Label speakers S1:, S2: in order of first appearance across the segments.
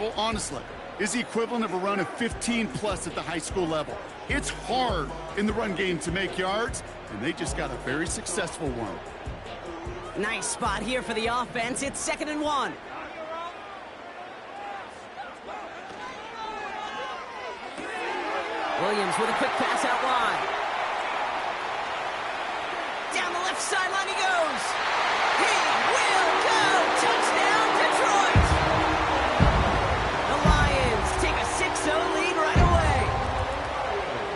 S1: level, honestly, is the equivalent of a run of 15+ at the high school level. It's hard in the run game to make yards, and they just got a very successful one.
S2: Nice spot here for the offense. It's 2nd and 1. Williams with a quick pass out wide. Down the left sideline he goes. He will go. Touchdown, Detroit. The Lions take a 6-0 lead right away.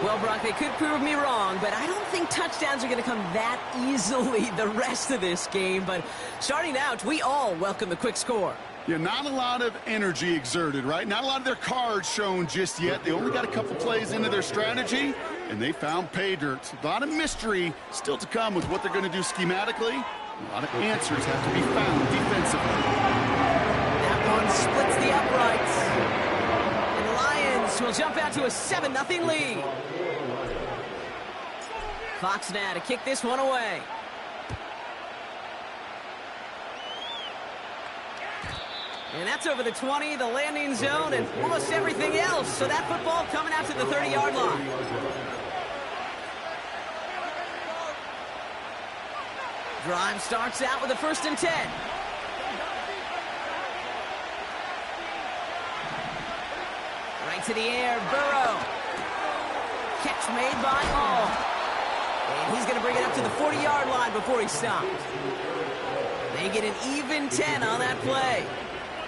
S2: Well, Brock, they could prove me wrong, but I don't think touchdowns are going to come that easily the rest of this game. But starting out, we all welcome the quick score.
S1: Yeah, not a lot of energy exerted, right? Not a lot of their cards shown just yet. They only got a couple plays into their strategy, and they found pay dirt. A lot of mystery still to come with what they're going to do schematically. A lot of answers have to be found defensively.
S2: That one splits the uprights. And the Lions will jump out to a 7-0 lead. Fox now to kick this one away. And that's over the 20, the landing zone, and almost everything else. So that football coming out to the 30-yard line. Drive starts out with a 1st and 10. Right to the air, Burrow. Catch made by Hall. And he's going to bring it up to the 40-yard line before he stopped. They get an even 10 on that play.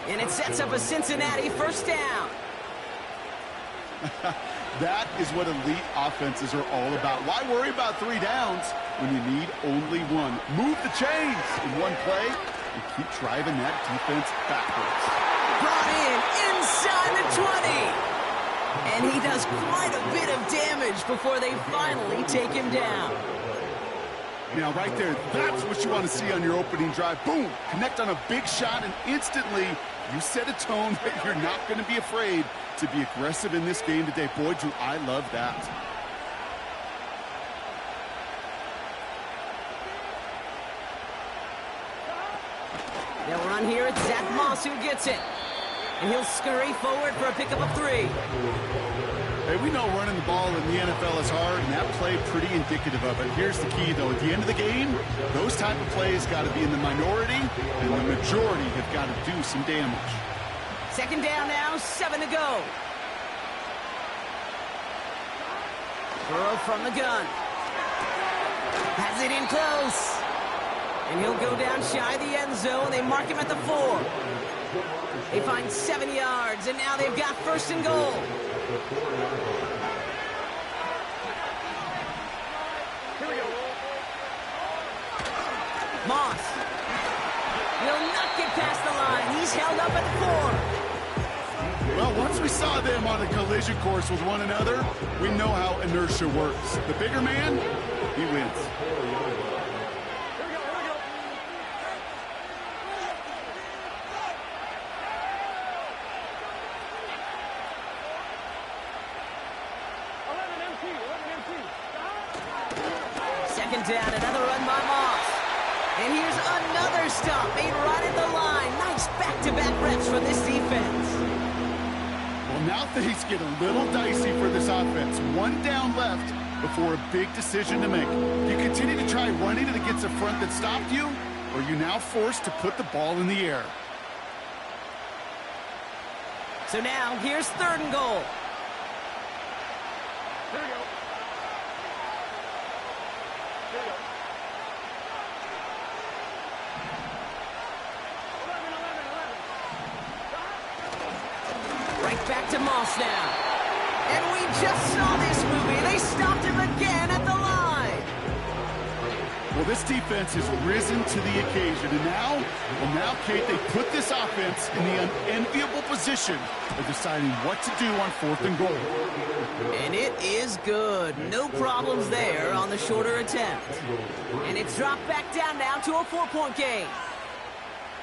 S2: And it sets up a Cincinnati 1st down.
S1: That is what elite offenses are all about. Why worry about 3 downs when you need only one? Move the chains in one play and keep driving that defense backwards.
S2: Brought in inside the 20. And he does quite a bit of damage before they finally take him down.
S1: Now, right there, that's what you want to see on your opening drive. Boom! Connect on a big shot, and instantly you set a tone that you're not going to be afraid to be aggressive in this game today. Boy, do I love that.
S2: They'll run here. It's Zach Moss who gets it. And he'll scurry forward for a pickup of 3.
S1: Hey, we know running the ball in the NFL is hard, and that play pretty indicative of it. Here's the key, though. At the end of the game, those type of plays got to be in the minority, and the majority have got to do some damage.
S2: 2nd down now, 7 to go. Burrow from the gun. Has it in close. And he'll go down shy of the end zone. They mark him at the 4. They find 7 yards, and now they've got 1st and goal. Moss will not get past the line. He's held up at the 4.
S1: Well, once we saw them on a collision course with one another, we know how inertia works. The bigger man, he wins.
S2: Down, another run by Moss. And here's another stop made right at the line. Nice back-to-back reps from this defense.
S1: Well, now things get a little dicey for this offense. 1 down left before a big decision to make. You continue to try running it against a front that stopped you, or are you now forced to put the ball in the air?
S2: So now, here's 3rd and goal.
S3: Here we go.
S2: Back to Moss now. And we just saw this movie. They stopped him again at the line.
S1: Well, this defense has risen to the occasion. And now, Kate, they put this offense in the unenviable position of deciding what to do on 4th and goal.
S2: And it is good. No problems there on the shorter attempt. And it's dropped back down now to a 4-point game.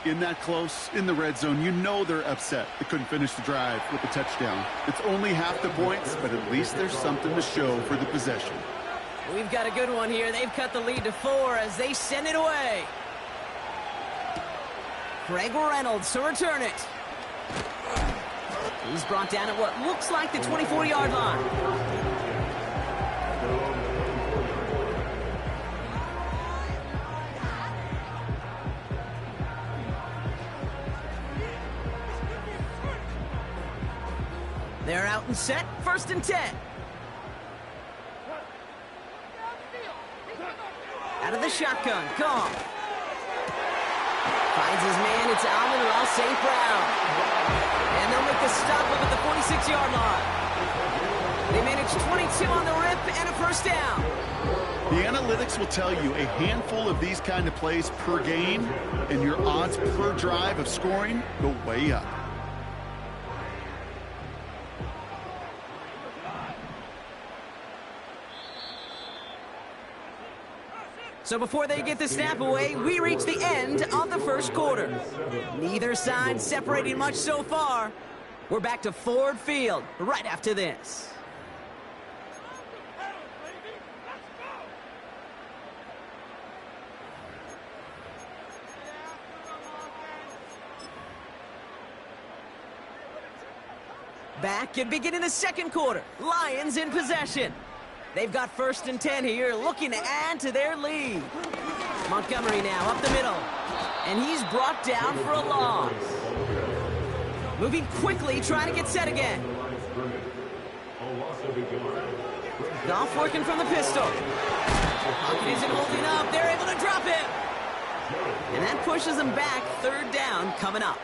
S1: In that close, in the red zone, you know they're upset. They couldn't finish the drive with the touchdown. It's only half the points, but at least there's something to show for the possession.
S2: We've got a good one here. They've cut the lead to 4 as they send it away. Greg Reynolds to return it. He's brought down at what looks like the 24-yard line. They're out and set, 1st and 10. Out of the shotgun, Goff. Finds his man, it's Amon-Ra St. Brown. And they'll make the stop up at the 46-yard line. They manage 22 on the rip and a 1st down.
S1: The analytics will tell you a handful of these kind of plays per game, and your odds per drive of scoring go way up.
S2: So before they get the snap away, we reach the end of the 1st quarter. Neither side separating much so far. We're back to Ford Field right after this. Back and beginning the 2nd quarter. Lions in possession. They've got 1st and 10 here, looking to add to their lead. Montgomery now up the middle. And he's brought down for a loss. Moving quickly, trying to get set again. Goff working from the pistol. Pocket isn't holding up. They're able to drop him. And that pushes them back. 3rd down coming up.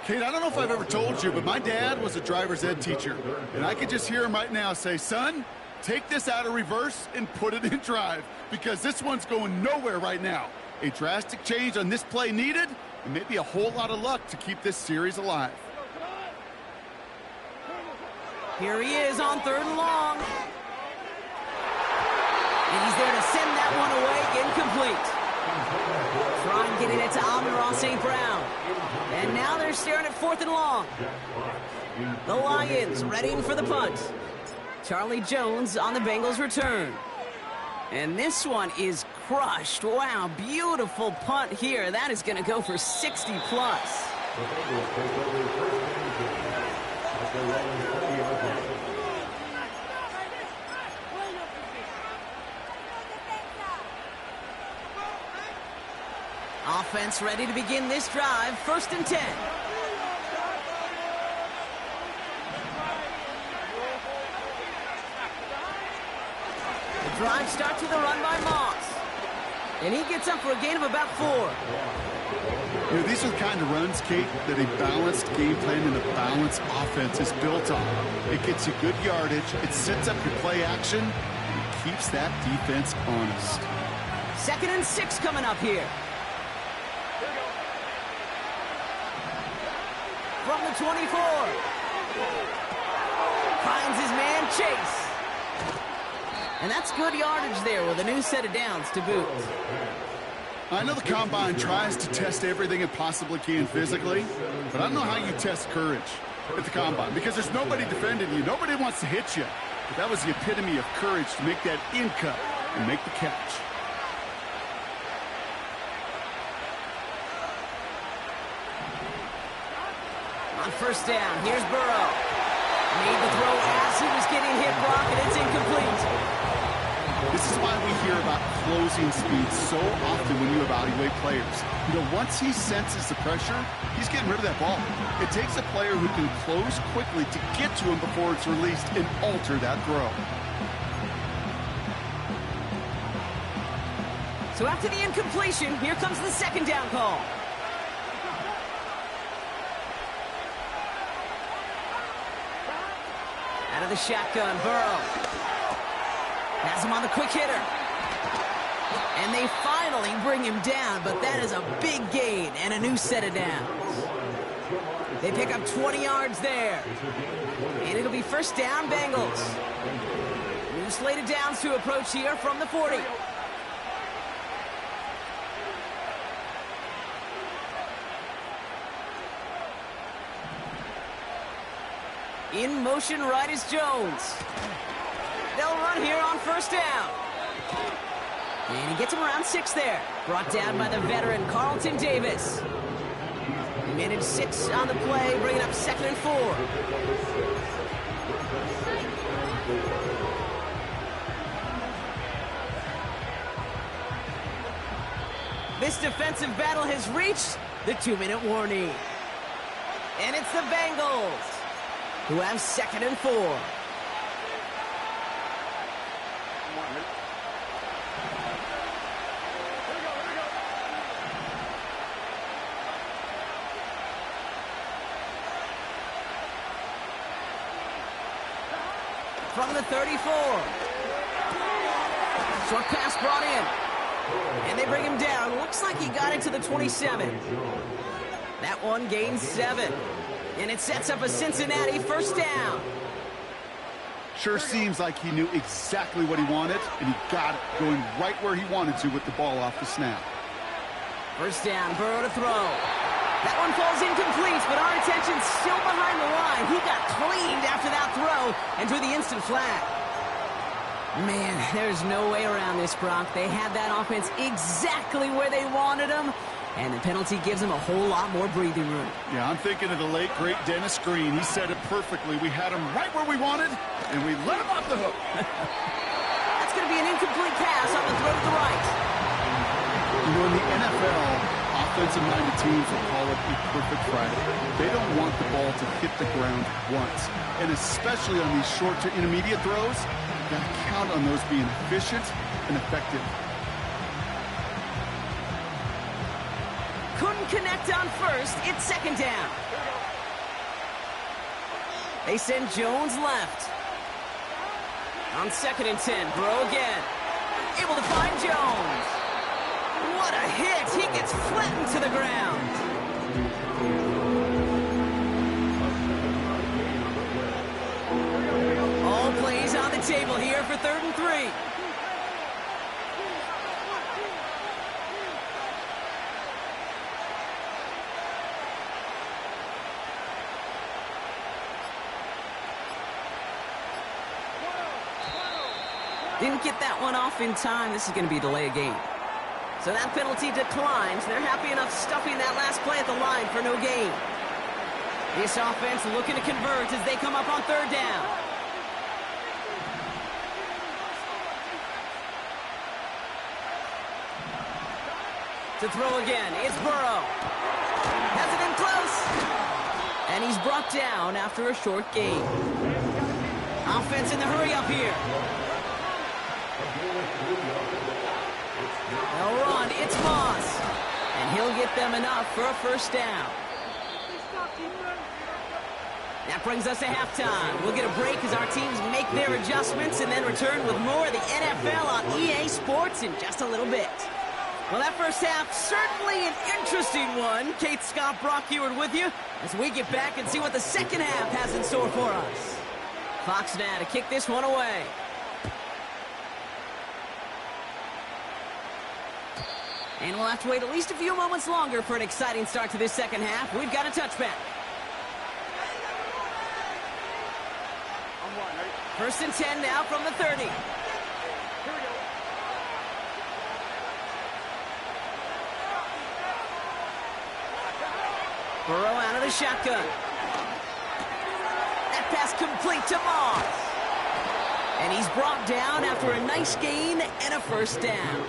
S1: Kate, I don't know if I've ever told you, but my dad was a driver's ed teacher. And I could just hear him right now say, son, take this out of reverse and put it in drive, because this one's going nowhere right now. A drastic change on this play needed, and maybe a whole lot of luck to keep this series alive.
S2: Here he is on 3rd and long. And he's there to send that one away, incomplete. Try and get it to Amon-Ra St. Brown. And now they're staring at 4th and long. The Lions readying for the punt. Charlie Jones on the Bengals return. And this one is crushed. Wow, beautiful punt here. That is going to go for 60 plus. Offense ready to begin this drive. 1st and 10. The drive starts with a run by Moss. And he gets up for a gain of about 4.
S1: You know, these are the kind of runs, Kate, that a balanced game plan and a balanced offense is built on. It gets you good yardage, it sets up your play action, and it keeps that defense honest.
S2: 2nd and 6 coming up here. From the 24. Finds his man, Chase. And that's good yardage there with a new set of downs to boot.
S1: I know the Combine tries to test everything it possibly can physically, but I don't know how you test courage at the Combine, because there's nobody defending you. Nobody wants to hit you. But that was the epitome of courage to make that in cut and make the catch.
S2: On 1st down, here's Burrow. Made the throw as he was getting hit, Brock, and it's incomplete.
S1: This is why we hear about closing speed so often when you evaluate players. You know, once he senses the pressure, he's getting rid of that ball. It takes a player who can close quickly to get to him before it's released and alter that throw.
S2: So after the incompletion, here comes the 2nd down call. Out of the shotgun, Burrow. Has him on the quick hitter. And they finally bring him down, but that is a big gain and a new set of downs. They pick up 20 yards there. And it'll be 1st down, Bengals. New slate of downs to approach here from the 40. In motion, right is Jones. They'll run here on 1st down. And he gets him around 6 there. Brought down by the veteran Carlton Davis. And Minute 6 on the play, bringing up 2nd and 4. This defensive battle has reached the 2-minute warning. And it's the Bengals who have 2nd and 4. From the 34. Short pass brought in. And they bring him down. Looks like he got it to the 27. That one gains 7. And it sets up a Cincinnati first down.
S1: Sure seems like he knew exactly what he wanted, and he got it going right where he wanted to with the ball off the snap.
S2: First down, Burrow to throw. That one falls incomplete, but our attention's still behind the line. He got cleaned after that throw and drew the instant flag. Man, there's no way around this, Brock. They had that offense exactly where they wanted them, and the penalty gives them a whole lot more breathing room.
S1: Yeah, I'm thinking of the late, great Dennis Green. He said it perfectly. We had him right where we wanted, and we let him off the hook.
S2: That's going to be an incomplete pass on the throw to the right.
S1: You know, in the NFL, offensive-minded teams will call it a perfect Friday. They don't want the ball to hit the ground once. And especially on these short to intermediate throws, you've got to count on those being efficient and effective.
S2: Couldn't connect on first. It's 2nd down. They send Jones left. On 2nd and 10, Burrow again. Able to find Jones. What a hit! He gets flattened to the ground. All plays on the table here for 3rd and 3. Didn't get that one off in time. This is going to be a delay of game. So that penalty declines. They're happy enough stuffing that last play at the line for no gain. This offense looking to convert as they come up on 3rd down. To throw again, it's Burrow. Has it in close. And he's brought down after a short gain. Offense in the hurry up here. They'll run, it's Moss. And he'll get them enough for a first down. That brings us to halftime. We'll get a break as our teams make their adjustments and then return with more of the NFL on EA Sports in just a little bit. Well, that first half, certainly an interesting one. Kate, Scott, Brock Ewart with you as we get back and see what the second half has in store for us. Fox now to kick this one away. And we'll have to wait at least a few moments longer for an exciting start to this second half. We've got a touchback. 1st and 10 now from the 30. Burrow out of the shotgun. That pass complete to Moss. And he's brought down after a nice gain and a first down.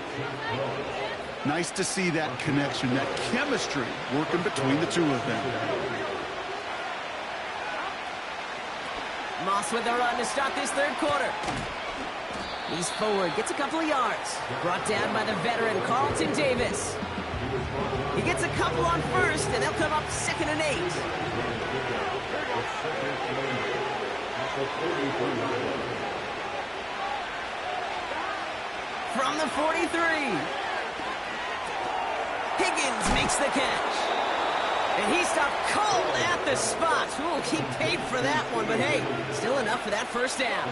S1: Nice to see that connection, that chemistry working between the two of them.
S2: Moss with the run to start this 3rd quarter. He's forward, gets a couple of yards. Brought down by the veteran Carlton Davis. He gets a couple on first, and they'll come up 2nd and 8. From the 43. Higgins makes the catch. And he stopped cold at the spot. Ooh, he paid for that one, but hey, still enough for that first down.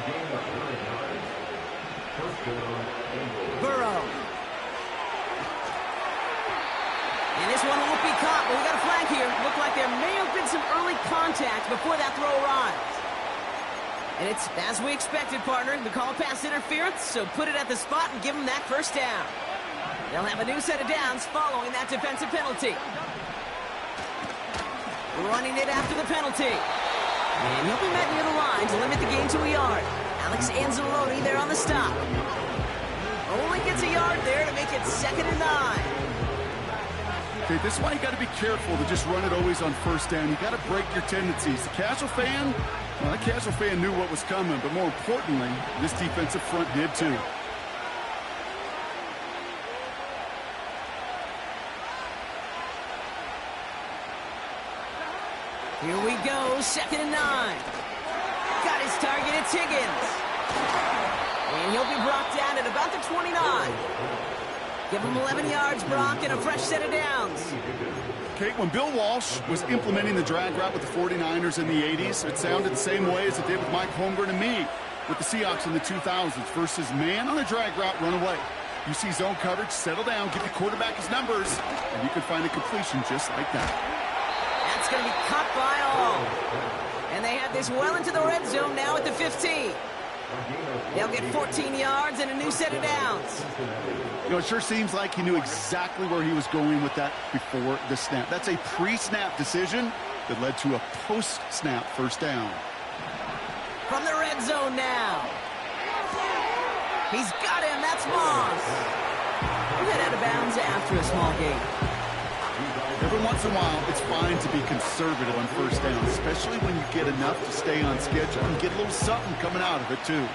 S2: Burrow. And this one won't be caught, but we got a flag here. Looked like there may have been some early contact before that throw arrived. And it's as we expected, partner. We call pass interference, so put it at the spot and give them that first down. They'll have a new set of downs following that defensive penalty. Running it after the penalty. And he'll be met near the line to limit the gain to a yard. Alex Anzalone there on the stop. Only gets a yard there to make it 2nd and 9.
S1: Okay, this is why you got to be careful to just run it always on first down. You got to break your tendencies. The casual fan, well, that casual fan knew what was coming, but more importantly, this defensive front did too.
S2: Here we go, 2nd and 9. Got his target, it's Higgins. And he'll be brought down at about the 29. Give him 11 yards, Brock, and a fresh set of downs.
S1: Okay, when Bill Walsh was implementing the drag route with the 49ers in the 80s, it sounded the same way as it did with Mike Holmgren and me with the Seahawks in the 2000s versus man on the drag route, run away. You see zone coverage, settle down, give the quarterback his numbers, and you can find a completion just like that.
S2: That's going to be cut by all. And they have this well into the red zone now at the 15. They'll get 14 yards and a new set of downs.
S1: You know, it sure seems like he knew exactly where he was going with that before the snap. That's a pre-snap decision that led to a post-snap first down.
S2: From the red zone now. He's got him. That's Moss. We'll head out of bounds after a small gain.
S1: Every once in a while, it's fine to be conservative on first down, especially when you get enough to stay on schedule and get a little something coming out of it, too.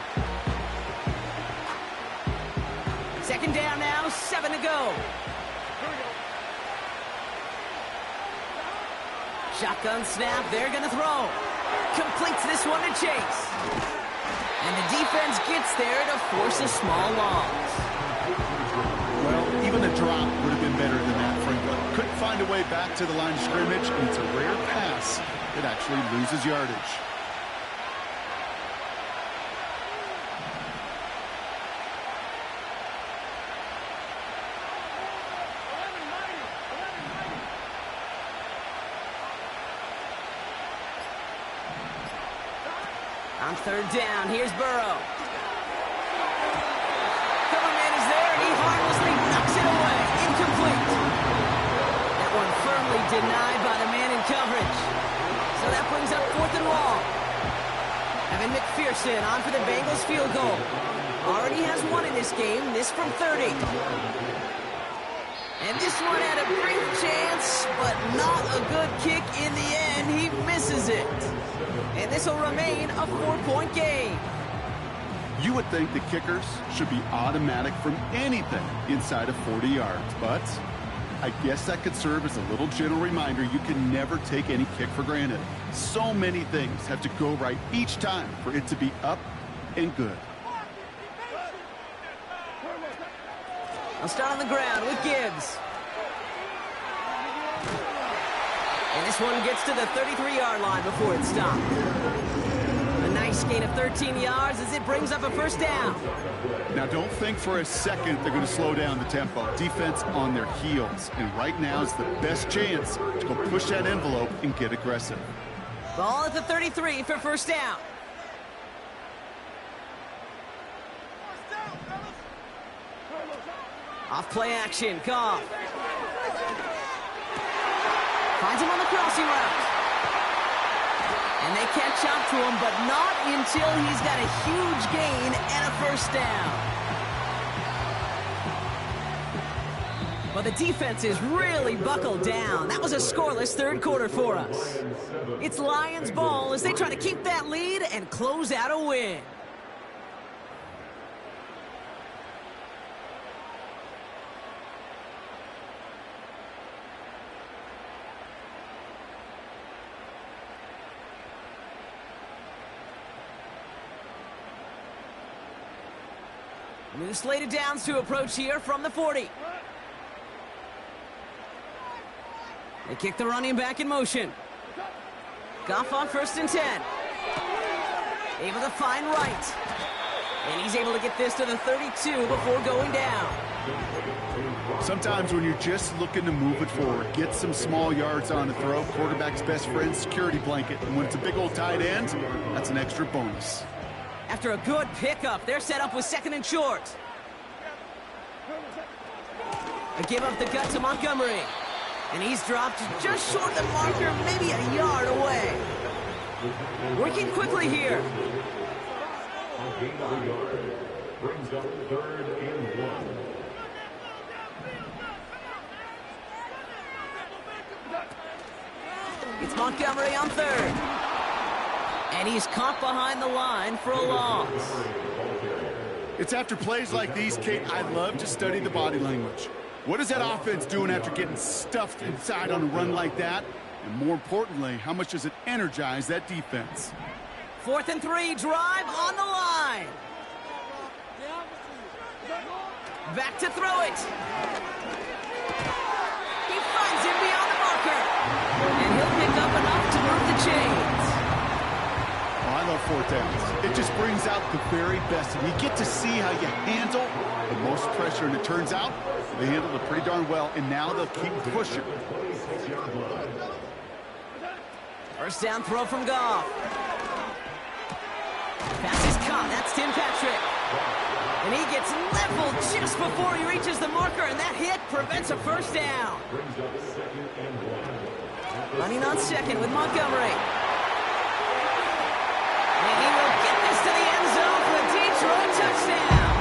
S2: 2nd down now, 7 to go. Shotgun snap, they're going to throw. Completes this one to Chase. And the defense gets there to force a small loss.
S1: Well, even a drop would have been better than that, Frank. Couldn't find a way back to the line of scrimmage, and it's a rare pass that actually loses yardage.
S2: On 3rd down, here's Burrow. Coverman is there, and he harmlessly knocks it away. Incomplete. That one firmly denied by the man in coverage. So that brings up 4th and long. Evan McPherson on for the Bengals field goal. Already has one in this game, this from 30. And this one had a brief chance, but not a good kick in the end. He misses it. And this will remain a 4-point game.
S1: You would think the kickers should be automatic from anything inside of 40 yards, but I guess that could serve as a little gentle reminder you can never take any kick for granted. So many things have to go right each time for it to be up and good.
S2: I'll start on the ground with Gibbs. And this one gets to the 33-yard line before it's stopped. A nice gain of 13 yards as it brings up a first down.
S1: Now, don't think for a second they're going to slow down the tempo. Defense on their heels. And right now is the best chance to go push that envelope and get aggressive.
S2: Ball at the 33 for first down. Off play action, Goff. Finds him on the crossing route. And they catch up to him, but not until he's got a huge gain and a first down. Well, the defense is really buckled down. That was a scoreless 3rd quarter for us. It's Lions ball as they try to keep that lead and close out a win. New slate of downs to approach here from the 40. They kick the running back in motion. Goff on 1st and 10. Able to find Wright. And he's able to get this to the 32 before going down.
S1: Sometimes when you're just looking to move it forward, get some small yards on the throw, quarterback's best friend, security blanket. And when it's a big old tight end, that's an extra bonus.
S2: After a good pickup, they're set up with 2nd and short. A give up the gut to Montgomery. And he's dropped just short of the marker, maybe a yard away. Working quickly here.
S3: Brings up 3rd and 1.
S2: It's Montgomery on 3rd. And he's caught behind the line for a loss.
S1: It's after plays like these, Kate, I love to study the body language. What is that offense doing after getting stuffed inside on a run like that? And more importantly, how much does it energize that defense?
S2: 4th and 3, drive on the line. Back to throw it. He finds him beyond the marker. And he'll pick up enough to move the chains.
S1: Oh, I love 4th downs. It just brings out the very best. And you get to see how you handle the most pressure. And it turns out they handled it pretty darn well. And now they'll keep pushing.
S2: First down throw from Goff. Pass is caught. That's Tim Patrick. And he gets leveled just before he reaches the marker, and that hit prevents a first down. Running on 2nd with Montgomery. And he will get this to the end zone for a Detroit touchdown.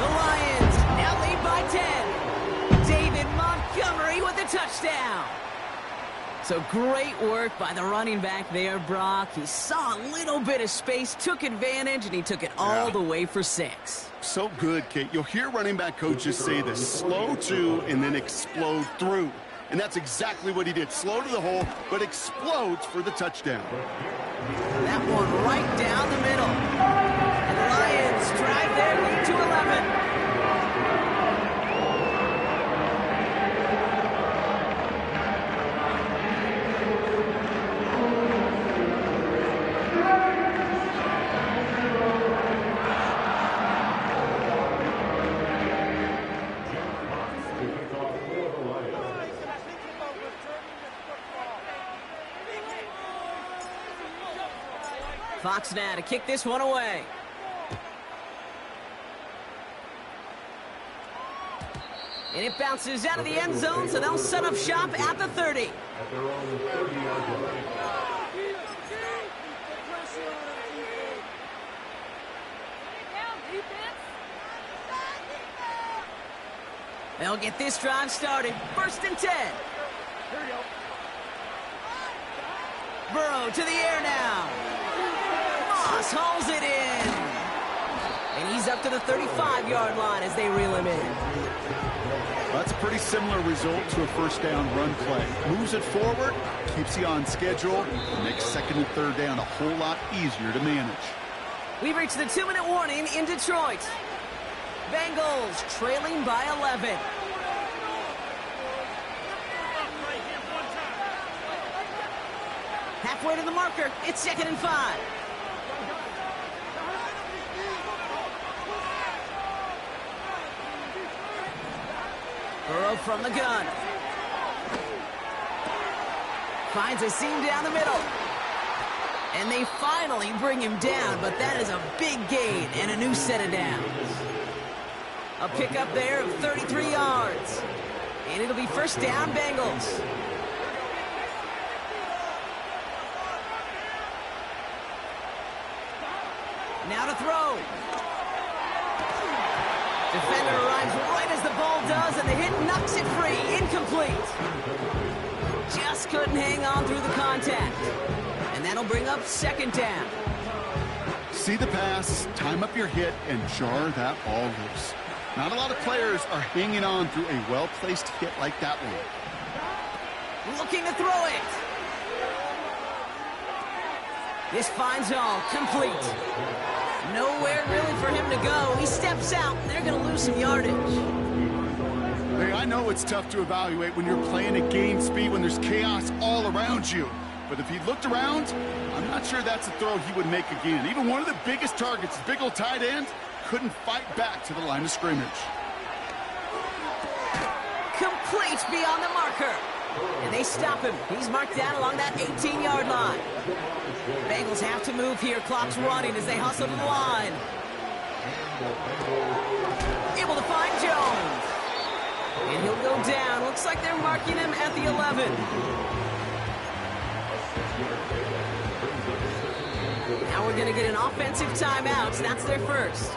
S2: The Lions now lead by 10. David Montgomery with the touchdown. So great work by the running back there, Brock. He saw a little bit of space, took advantage, and he took it all the way for 6.
S1: So good, Kate. You'll hear running back coaches say this: slow to and then explode through. And that's exactly what he did. Slow to the hole, but explodes for the touchdown.
S2: That one right down the middle. And the Lions drive their lead to 11. Fox now to kick this one away. And it bounces out of the end zone, so they'll set up shop at the 30.
S3: At their own 30-yard line.
S2: They'll get this drive started. 1st and 10. Burrow to the air now. Moss hauls it in. And he's up to the 35-yard line as they reel him in.
S1: That's a pretty similar result to a first down run play. Moves it forward, keeps you on schedule, and makes 2nd and 3rd down a whole lot easier to manage.
S2: We've reached the 2-minute warning in Detroit. Bengals trailing by 11. Halfway to the marker, it's 2nd and 5. Burrow from the gun. Finds a seam down the middle. And they finally bring him down, but that is a big gain and a new set of downs. A pickup there of 33 yards. And it'll be first down, Bengals. Now to throw. Defender arrives right as the ball does, and the hit knocks it free. Incomplete. Just couldn't hang on through the contact. And that'll bring up 2nd down.
S1: See the pass, time up your hit, and jar that ball loose. Not a lot of players are hanging on through a well-placed hit like that one.
S2: Looking to throw it. This finds all complete. Nowhere really for him to go. He steps out, and they're going to lose some yardage.
S1: Hey, I know it's tough to evaluate when you're playing at game speed, when there's chaos all around you. But if he looked around, I'm not sure that's a throw he would make again. Even one of the biggest targets, big old tight end, couldn't fight back to the line of scrimmage.
S2: Complete beyond the marker. And they stop him. He's marked down along that 18-yard line. Bengals have to move here. Clock's running as they hustle to the line. Able to find Jones. And he'll go down. Looks like they're marking him at the 11. Now we're going to get an offensive timeout. That's their first.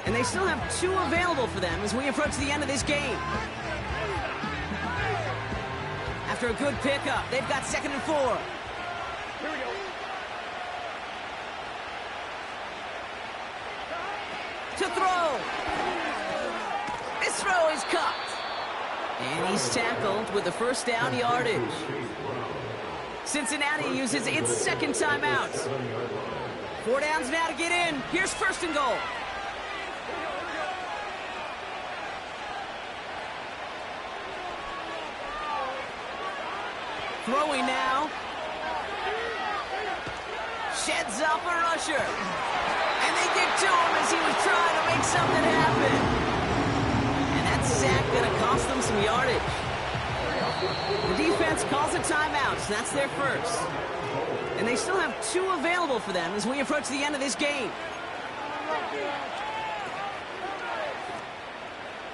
S2: And they still have 2 available for them as we approach the end of this game. After a good pickup, they've got 2nd and 4.
S4: Here we go.
S2: To throw. This throw is caught. And he's tackled with the first down yardage. Cincinnati uses its 2nd timeout. 4 downs now to get in. Here's 1st and goal. Throwing now. Sheds off a rusher. And they get to him as he was trying to make something happen. And that sack going to cost them some yardage. The defense calls a timeout, so that's their first. And they still have 2 available for them as we approach the end of this game.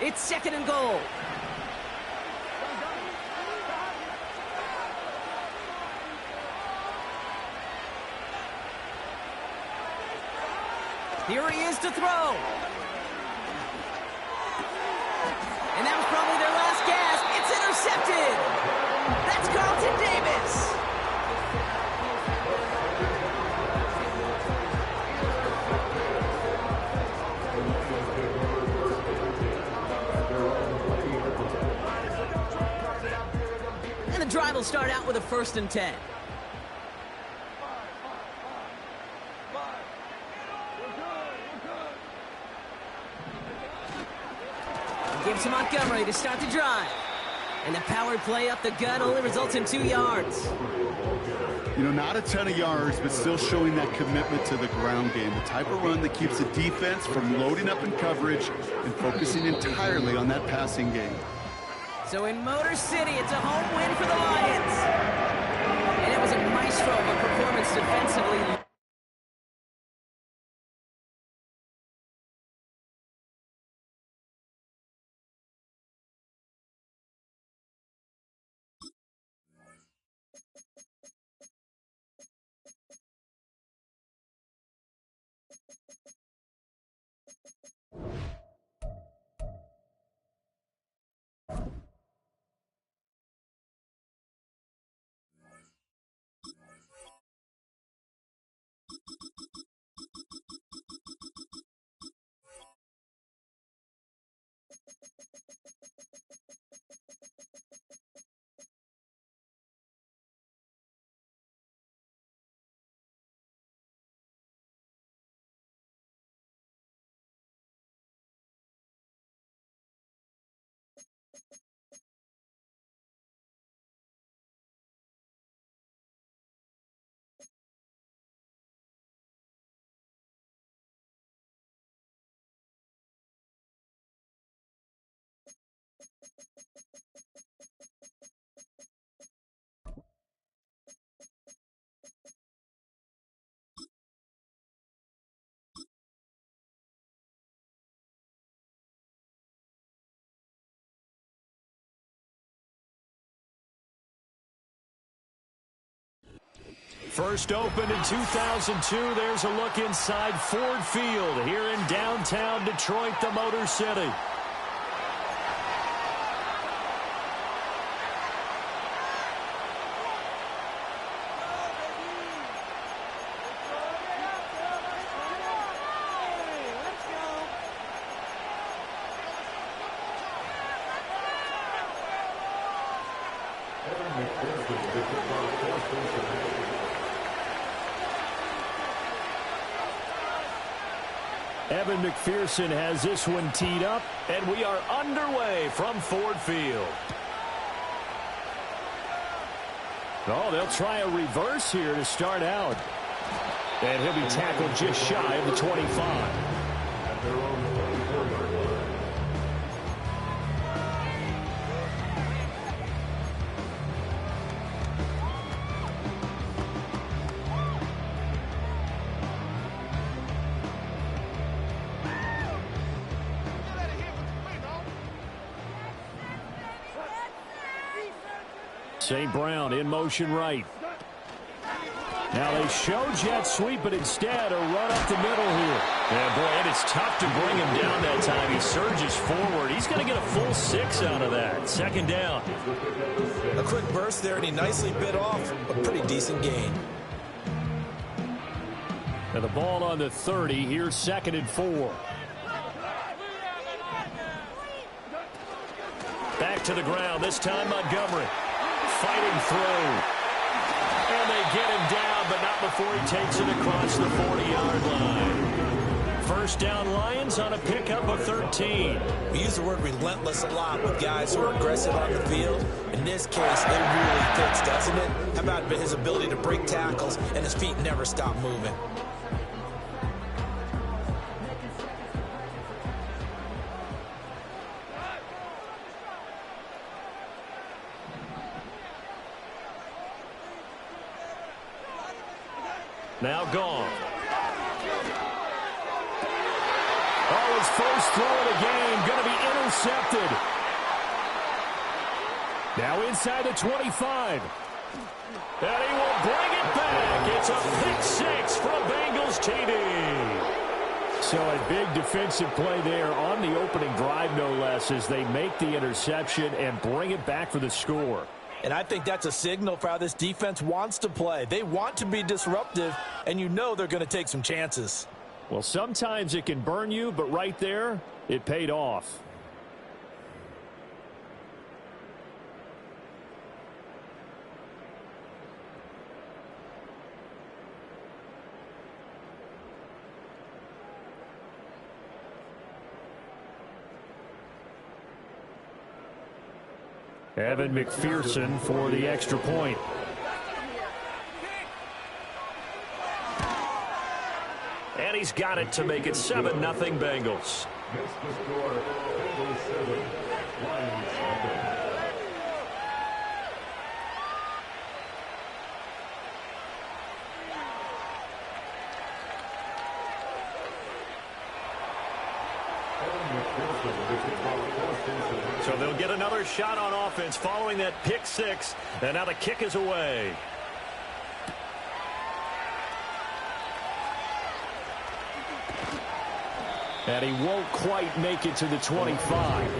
S2: It's 2nd and goal. Here he is to throw. And that was probably their last gasp. It's intercepted. That's Carlton Davis. And the drive will start out with a 1st and 10. Gives to Montgomery to start the drive. And the power play up the gut only results in 2 yards.
S1: You know, not a ton of yards, but still showing that commitment to the ground game. The type of run that keeps the defense from loading up in coverage and focusing entirely on that passing game.
S2: So in Motor City, it's a home win for the Lions. And it was a maestro of a performance defensively.
S5: First opened in 2002. There's a look inside Ford Field here in downtown Detroit, the Motor City. Evan McPherson has this one teed up, and we are underway from Ford Field. Oh, they'll try a reverse here to start out. And he'll be tackled just shy of the 25. St. Brown in motion right. Now they show jet sweep, but instead a run up the middle here. Yeah, boy, and it's tough to bring him down that time. He surges forward. He's going to get a full 6 out of that. Second down.
S6: A quick burst there, and he nicely bit off a pretty decent gain.
S5: And the ball on the 30. Here's 2nd and 4. Back to the ground. This time Montgomery fighting through. And they get him down, but not before he takes it across the 40-yard line. First down Lions on a pickup of 13.
S6: We use the word relentless a lot with guys who are aggressive on the field. In this case, it really fits, doesn't it? How about his ability to break tackles and his feet never stop moving?
S5: Now gone. Oh, his first throw of the game going to be intercepted. Now inside the 25. And he will bring it back. It's a pick 6 from Bengals TD. So a big defensive play there on the opening drive, no less, as they make the interception and bring it back for the score.
S6: And I think that's a signal for how this defense wants to play. They want to be disruptive, and you know they're going to take some chances.
S5: Well, sometimes it can burn you, but right there, it paid off. Evan McPherson for the extra point. And he's got it to make it 7-0 Bengals. So they'll get another shot on offense following that pick 6, and now the kick is away. And he won't quite make it to the 25.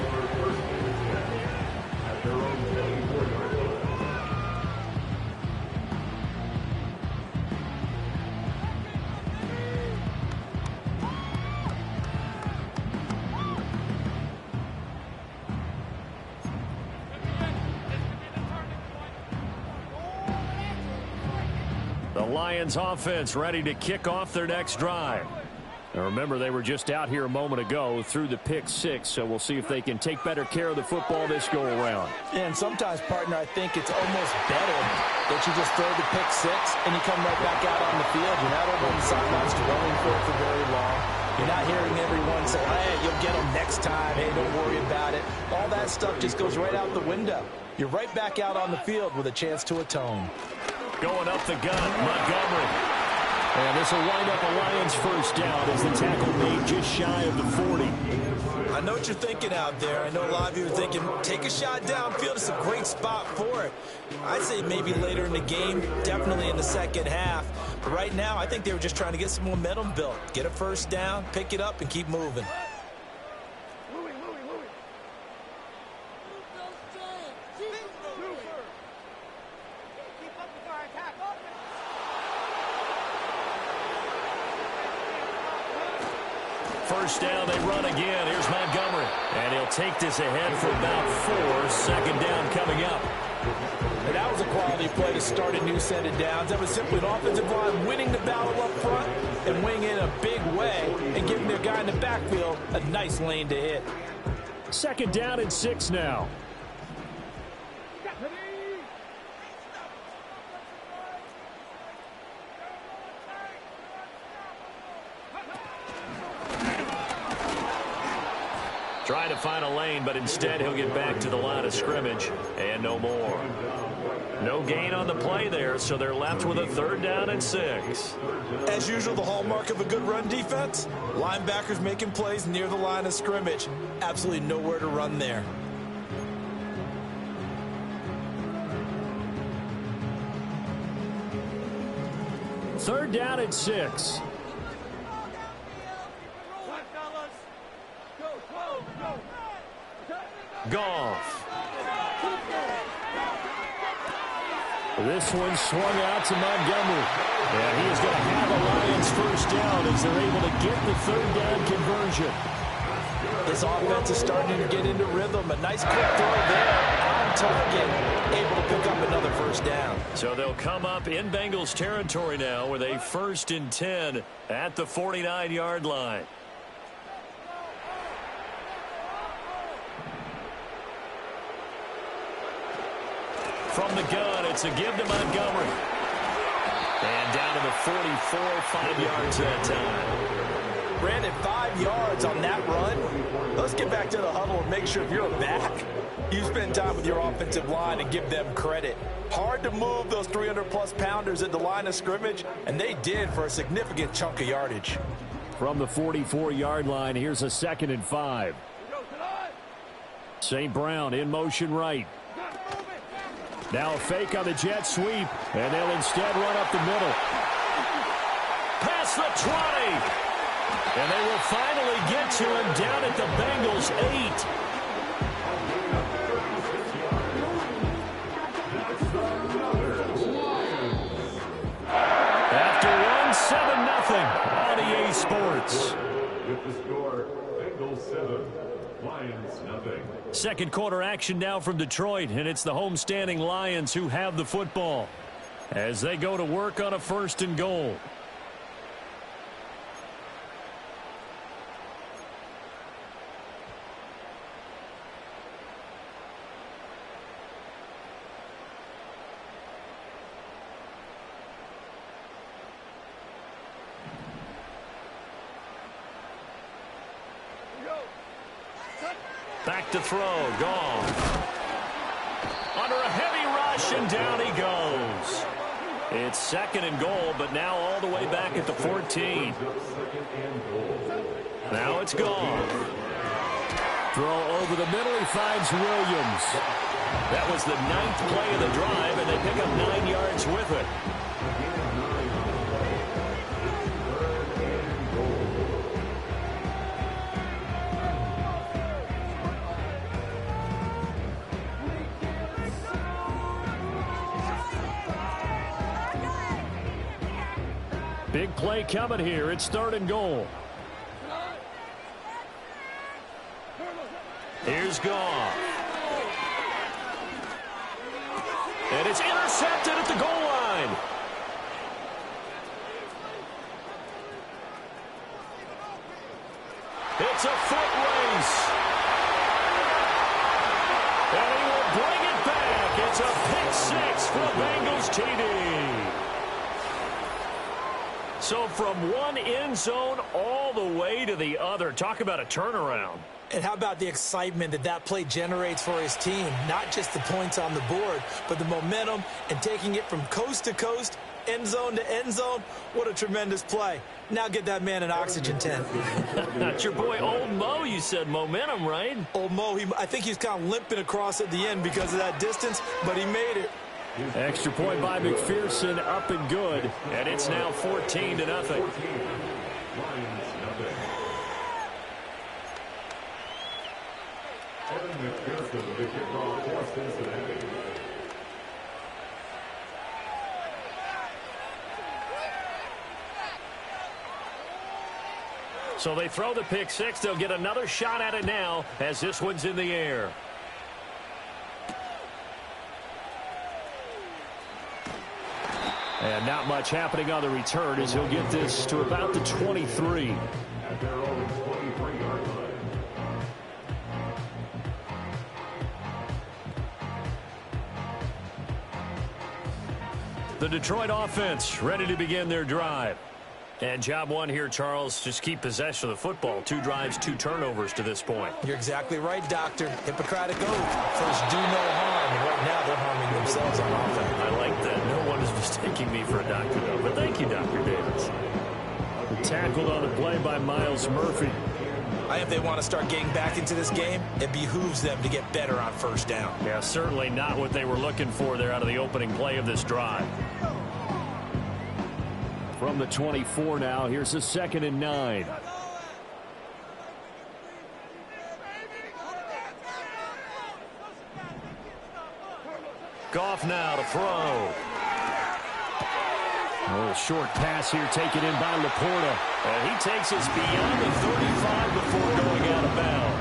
S5: The Lions offense ready to kick off their next drive. Now remember, they were just out here a moment ago through the pick 6, so we'll see if they can take better care of the football this go around.
S6: And sometimes, partner, I think it's almost better that you just throw the pick 6 and you come right back out on the field. You're not over on the sidelines dwelling for it for very long. You're not hearing everyone say, hey, you'll get them next time. Hey, don't worry about it. All that stuff just goes right out the window. You're right back out on the field with a chance to atone.
S5: Going up the gun, Montgomery. And this will wind up a Lions first down as the tackle made just shy of the 40.
S6: I know what you're thinking out there. I know a lot of you are thinking, take a shot downfield. It's a great spot for it. I'd say maybe later in the game, definitely in the second half. But right now, I think they were just trying to get some momentum built. Get a first down, pick it up, and keep moving.
S5: First down, they run again. Here's Montgomery. And he'll take this ahead for about 4. Second down coming up.
S6: And that was a quality play to start a new set of downs. That was simply an offensive line winning the battle up front and winning in a big way and giving their guy in the backfield a nice lane to hit.
S5: Second down and 6 now. Trying to find a lane, but instead he'll get back to the line of scrimmage and no more. No gain on the play there, so they're left with a third down and 6.
S6: As usual, the hallmark of a good run defense, linebackers making plays near the line of scrimmage. Absolutely nowhere to run there.
S5: Third down and 6. Goff. This one swung out to Montgomery. And he is going to have a Lions first down as they're able to get the third down conversion.
S6: This offense is starting to get into rhythm. A nice quick throw there on target, able to pick up another first down.
S5: So they'll come up in Bengals territory now with a 1st and 10 at the 49-yard line. From the gun, it's a give to Montgomery. And down to the 44, 5 yards that time.
S6: Brandon, 5 yards on that run. Let's get back to the huddle and make sure if you're a back, you spend time with your offensive line and give them credit. Hard to move those 300-plus pounders at the line of scrimmage, and they did for a significant chunk of yardage.
S5: From the 44-yard line, here's a 2nd and 5. St. Brown in motion right. Now a fake on the jet sweep, and they'll instead run up the middle. Past the 20. And they will finally get to him down at the Bengals 8. After 1-7-0 on EA Sports.
S3: With the score, Bengals 7, Lions nothing.
S5: Second quarter action now from Detroit, and it's the homestanding Lions who have the football as they go to work on a 1st and goal. Back to throw, Goff. Under a heavy rush, and down he goes. It's 2nd and goal, but now all the way back at the 14. Now it's Goff. Throw over the middle, he finds Williams. That was the 9th play of the drive, and they pick up 9 yards with it. Big play coming here. It's 3rd and goal. Here's Goff. And it's intercepted at the goal line. It's a foot race. And he will bring it back. It's a pick 6 for the Bengals TD. So from one end zone all the way to the other. Talk about a turnaround.
S6: And how about the excitement that that play generates for his team? Not just the points on the board, but the momentum and taking it from coast to coast, end zone to end zone. What a tremendous play. Now get that man an oxygen tent.
S5: That's your boy Old Mo, you said momentum, right?
S6: Old Mo, I think he's kind of limping across at the end because of that distance, but he made it.
S5: Extra point by McPherson, up and good. And it's now 14-0. So they throw the pick 6. They'll get another shot at it now as this one's in the air. And not much happening on the return as he'll get this to about the 23.
S3: At their own 23-yard line.
S5: The Detroit offense ready to begin their drive. And job one here, Charles, just keep possession of the football. 2 drives, 2 turnovers to this point.
S6: You're exactly right, Doctor. Hippocratic oath. First, do no harm. And right now, they're harming themselves on offense.
S5: I like that. No one is mistaking me for a doctor, though. But thank you, Dr. Davis. Tackled on the play by Miles Murphy.
S6: If they want to start getting back into this game, it behooves them to get better on first down.
S5: Yeah, certainly not what they were looking for there out of the opening play of this drive. From the 24 now, here's a 2nd and 9. Goff now to throw. A little short pass here taken in by Laporta. And he takes us beyond the 35 before going out of bounds.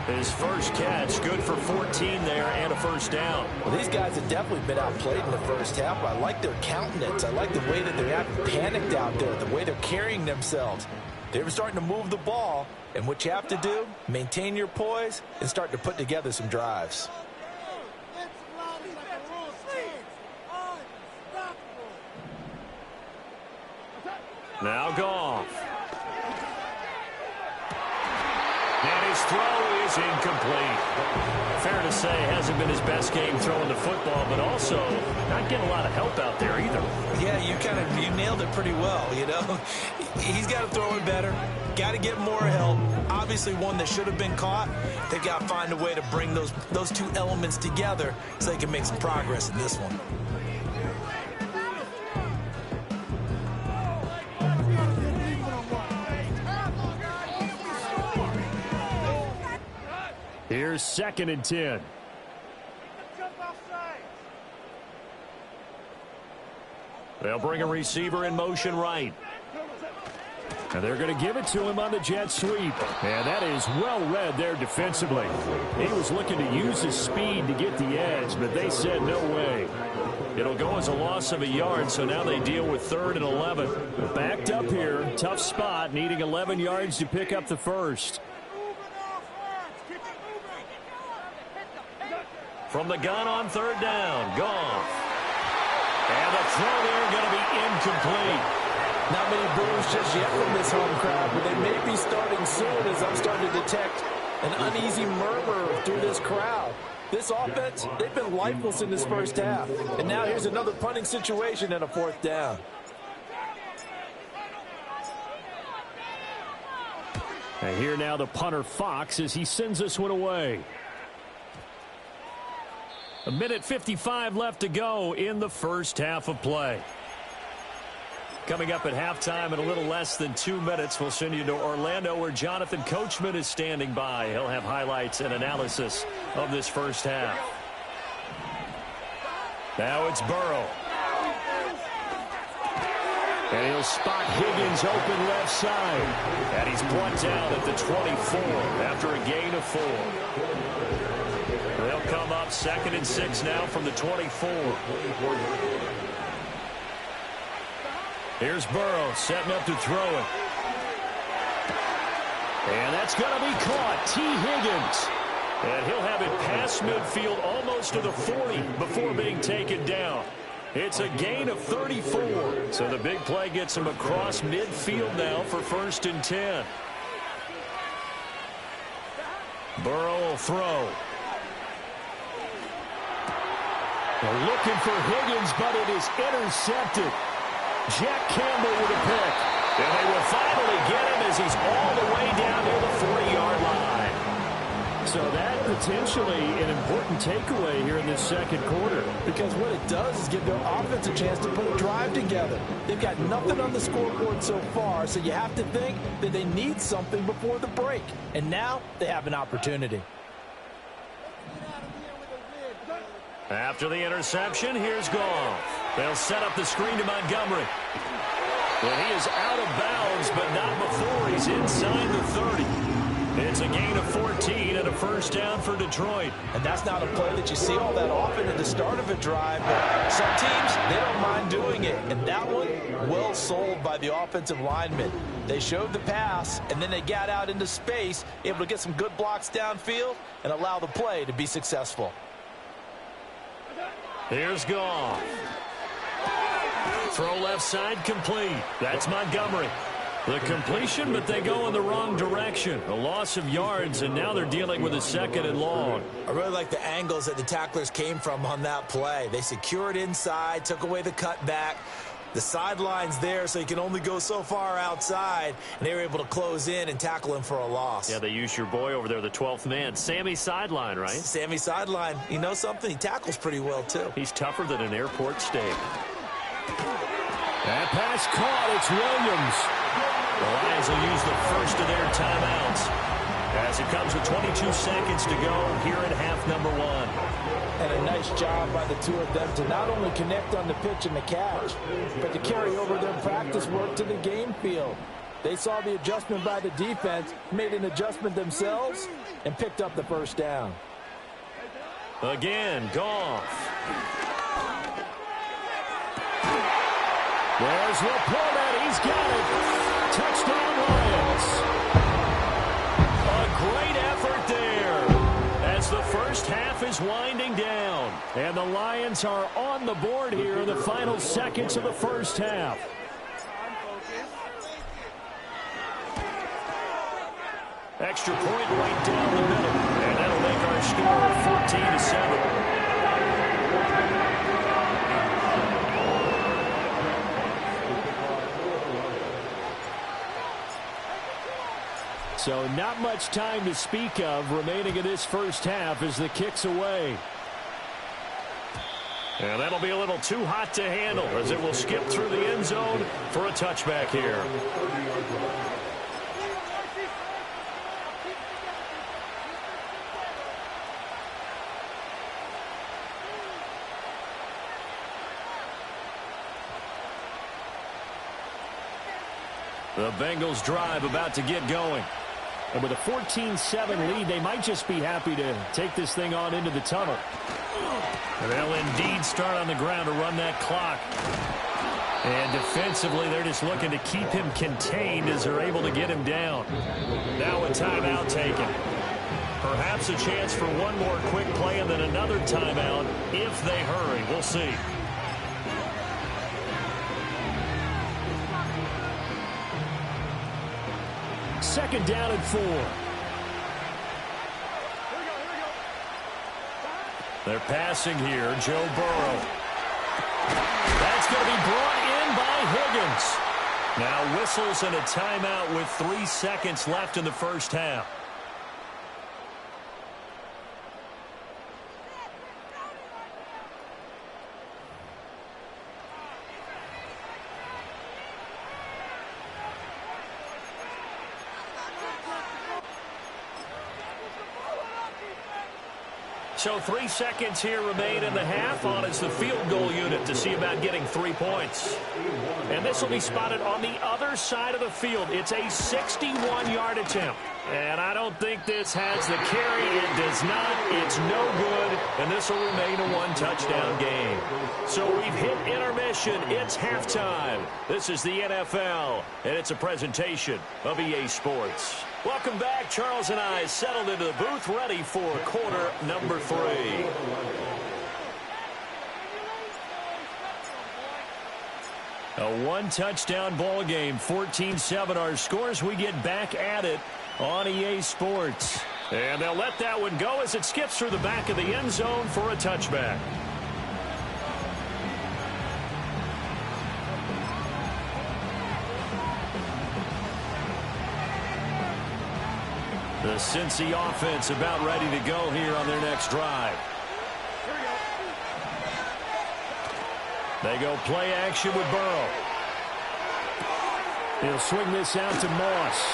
S5: His first catch, good for 14 there and a first down.
S6: Well, these guys have definitely been outplayed in the first half. I like their countenance. I like the way that they're acting panicked out there, the way they're carrying themselves. They're starting to move the ball, and what you have to do, maintain your poise and start to put together some drives.
S5: Now Goff. And his throw is incomplete. Fair to say, hasn't been his best game throwing the football, but also not getting a lot of help out there either.
S6: Yeah, you nailed it pretty well, you know. He's got to throw it better. Got to get more help. Obviously one that should have been caught. They've got to find a way to bring those two elements together so they can make some progress in this one.
S5: Here's 2nd and 10. They'll bring a receiver in motion right. And they're going to give it to him on the jet sweep. And that is well read there defensively. He was looking to use his speed to get the edge, but they said no way. It'll go as a loss of a yard, so now they deal with 3rd and 11. Backed up here, tough spot, needing 11 yards to pick up the first. From the gun on 3rd down, Goff. And the throw there going to be incomplete.
S6: Not many boos just yet from this home crowd, but they may be starting soon as I'm starting to detect an uneasy murmur through this crowd. This offense, they've been lifeless in this first half. And now here's another punting situation and a 4th down.
S5: And here now the punter Fox as he sends this one away. 1:55 left to go in the first half of play. Coming up at halftime in a little less than 2 minutes, we'll send you to Orlando where Jonathan Coachman is standing by. He'll have highlights and analysis of this first half. Now it's Burrow. And he'll spot Higgins open left side. And he's brought down at the 24 after a gain of 4. They'll come up 2nd and 6 now from the 24. Here's Burrow setting up to throw it. And that's going to be caught. T. Higgins. And he'll have it past midfield almost to the 40 before being taken down. It's a gain of 34. So the big play gets him across midfield now for 1st and 10. Burrow will throw. They're looking for Higgins, but it is intercepted. Jack Campbell with a pick. And they will finally get him as he's all the way down near the 40-yard line. So that potentially an important takeaway here in this second quarter.
S6: Because what it does is give their offense a chance to put a drive together. They've got nothing on the scoreboard so far, so you have to think that they need something before the break. And now they have an opportunity.
S5: After the interception, here's Goff. They'll set up the screen to Montgomery. Well, he is out of bounds, but not before he's inside the 30. It's a gain of 14 and a first down for Detroit.
S6: And that's not a play that you see all that often at the start of a drive, but some teams, they don't mind doing it. And that one, well sold by the offensive linemen. They showed the pass, and then they got out into space, able to get some good blocks downfield and allow the play to be successful.
S5: Here's Goff. Throw left side complete. That's Montgomery. The completion, but they go in the wrong direction. A loss of yards, and now they're dealing with a 2nd and long.
S6: I really like the angles that the tacklers came from on that play. They secured inside, took away the cutback. The sideline's there, so you can only go so far outside, and they were able to close in and tackle him for a loss.
S5: Yeah, they used your boy over there, the 12th man. Sammy Sideline, right?
S6: Sammy Sideline. You know something? He tackles pretty well, too.
S5: He's tougher than an airport steak. That pass caught. It's Williams. The Lions will use the first of their timeouts as it comes with 22 seconds to go here at half number one.
S6: And a nice job by the two of them to not only connect on the pitch and the catch, but to carry over their practice work to the game field. They saw the adjustment by the defense, made an adjustment themselves, and picked up the first down.
S5: Again, Goff. There's Laporta. He's got it. Touchdown, Lions. A great effort there as the first half is winding down. And the Lions are on the board here in the final seconds of the first half. Extra point right down the middle. And that'll make our score 14-7. So not much time to speak of remaining in this first half as the kick's away. And that'll be a little too hot to handle as it will skip through the end zone for a touchback here. The Bengals drive about to get going. And with a 14-7 lead, they might just be happy to take this thing on into the tunnel. And they'll indeed start on the ground to run that clock. And defensively, they're just looking to keep him contained as they're able to get him down. Now a timeout taken. Perhaps a chance for one more quick play and then another timeout if they hurry. We'll see. Second down and 4. They're passing here. Joe Burrow. That's going to be brought in by Higgins. Now whistles and a timeout with 3 seconds left in the first half. So 3 seconds here remain in the half on as the field goal unit to see about getting 3 points. And this will be spotted on the other side of the field. It's a 61-yard attempt. And I don't think this has the carry. It does not. It's no good. And this will remain a one-touchdown game. So we've hit intermission. It's halftime. This is the NFL, and it's a presentation of EA Sports. Welcome back. Charles and I settled into the booth, ready for quarter number 3. A one-touchdown ball game, 14-7 our scores. We get back at it on EA Sports. And they'll let that one go as it skips through the back of the end zone for a touchback. The Cincy offense about ready to go here on their next drive. They go play action with Burrow. He'll swing this out to Moss.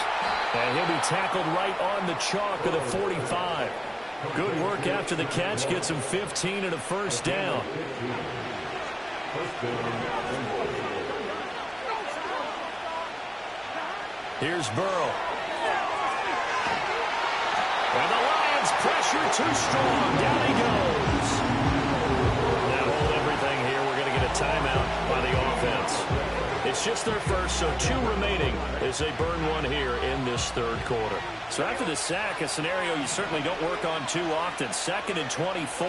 S5: And he'll be tackled right on the chalk of the 45. Good work after the catch. Gets him 15 and a first down. Here's Burrow. And the Lions pressure too strong. Down he goes. Now hold everything here. We're going to get a timeout by the offense. It's just their first, so 2 remaining as they burn one here in this third quarter. So after the sack, a scenario you certainly don't work on too often. 2nd and 24.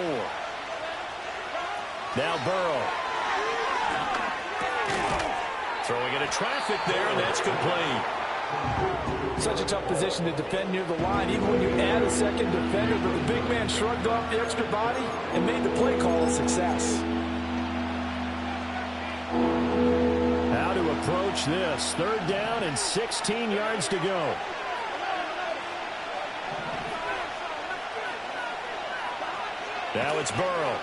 S5: Now Burrow. Throwing into traffic there, and that's complete.
S6: Such a tough position to defend near the line, even when you add a second defender, but the big man shrugged off the extra body and made the play call a success.
S5: How to approach this. 3rd down and 16 yards to go. Now it's Burrow.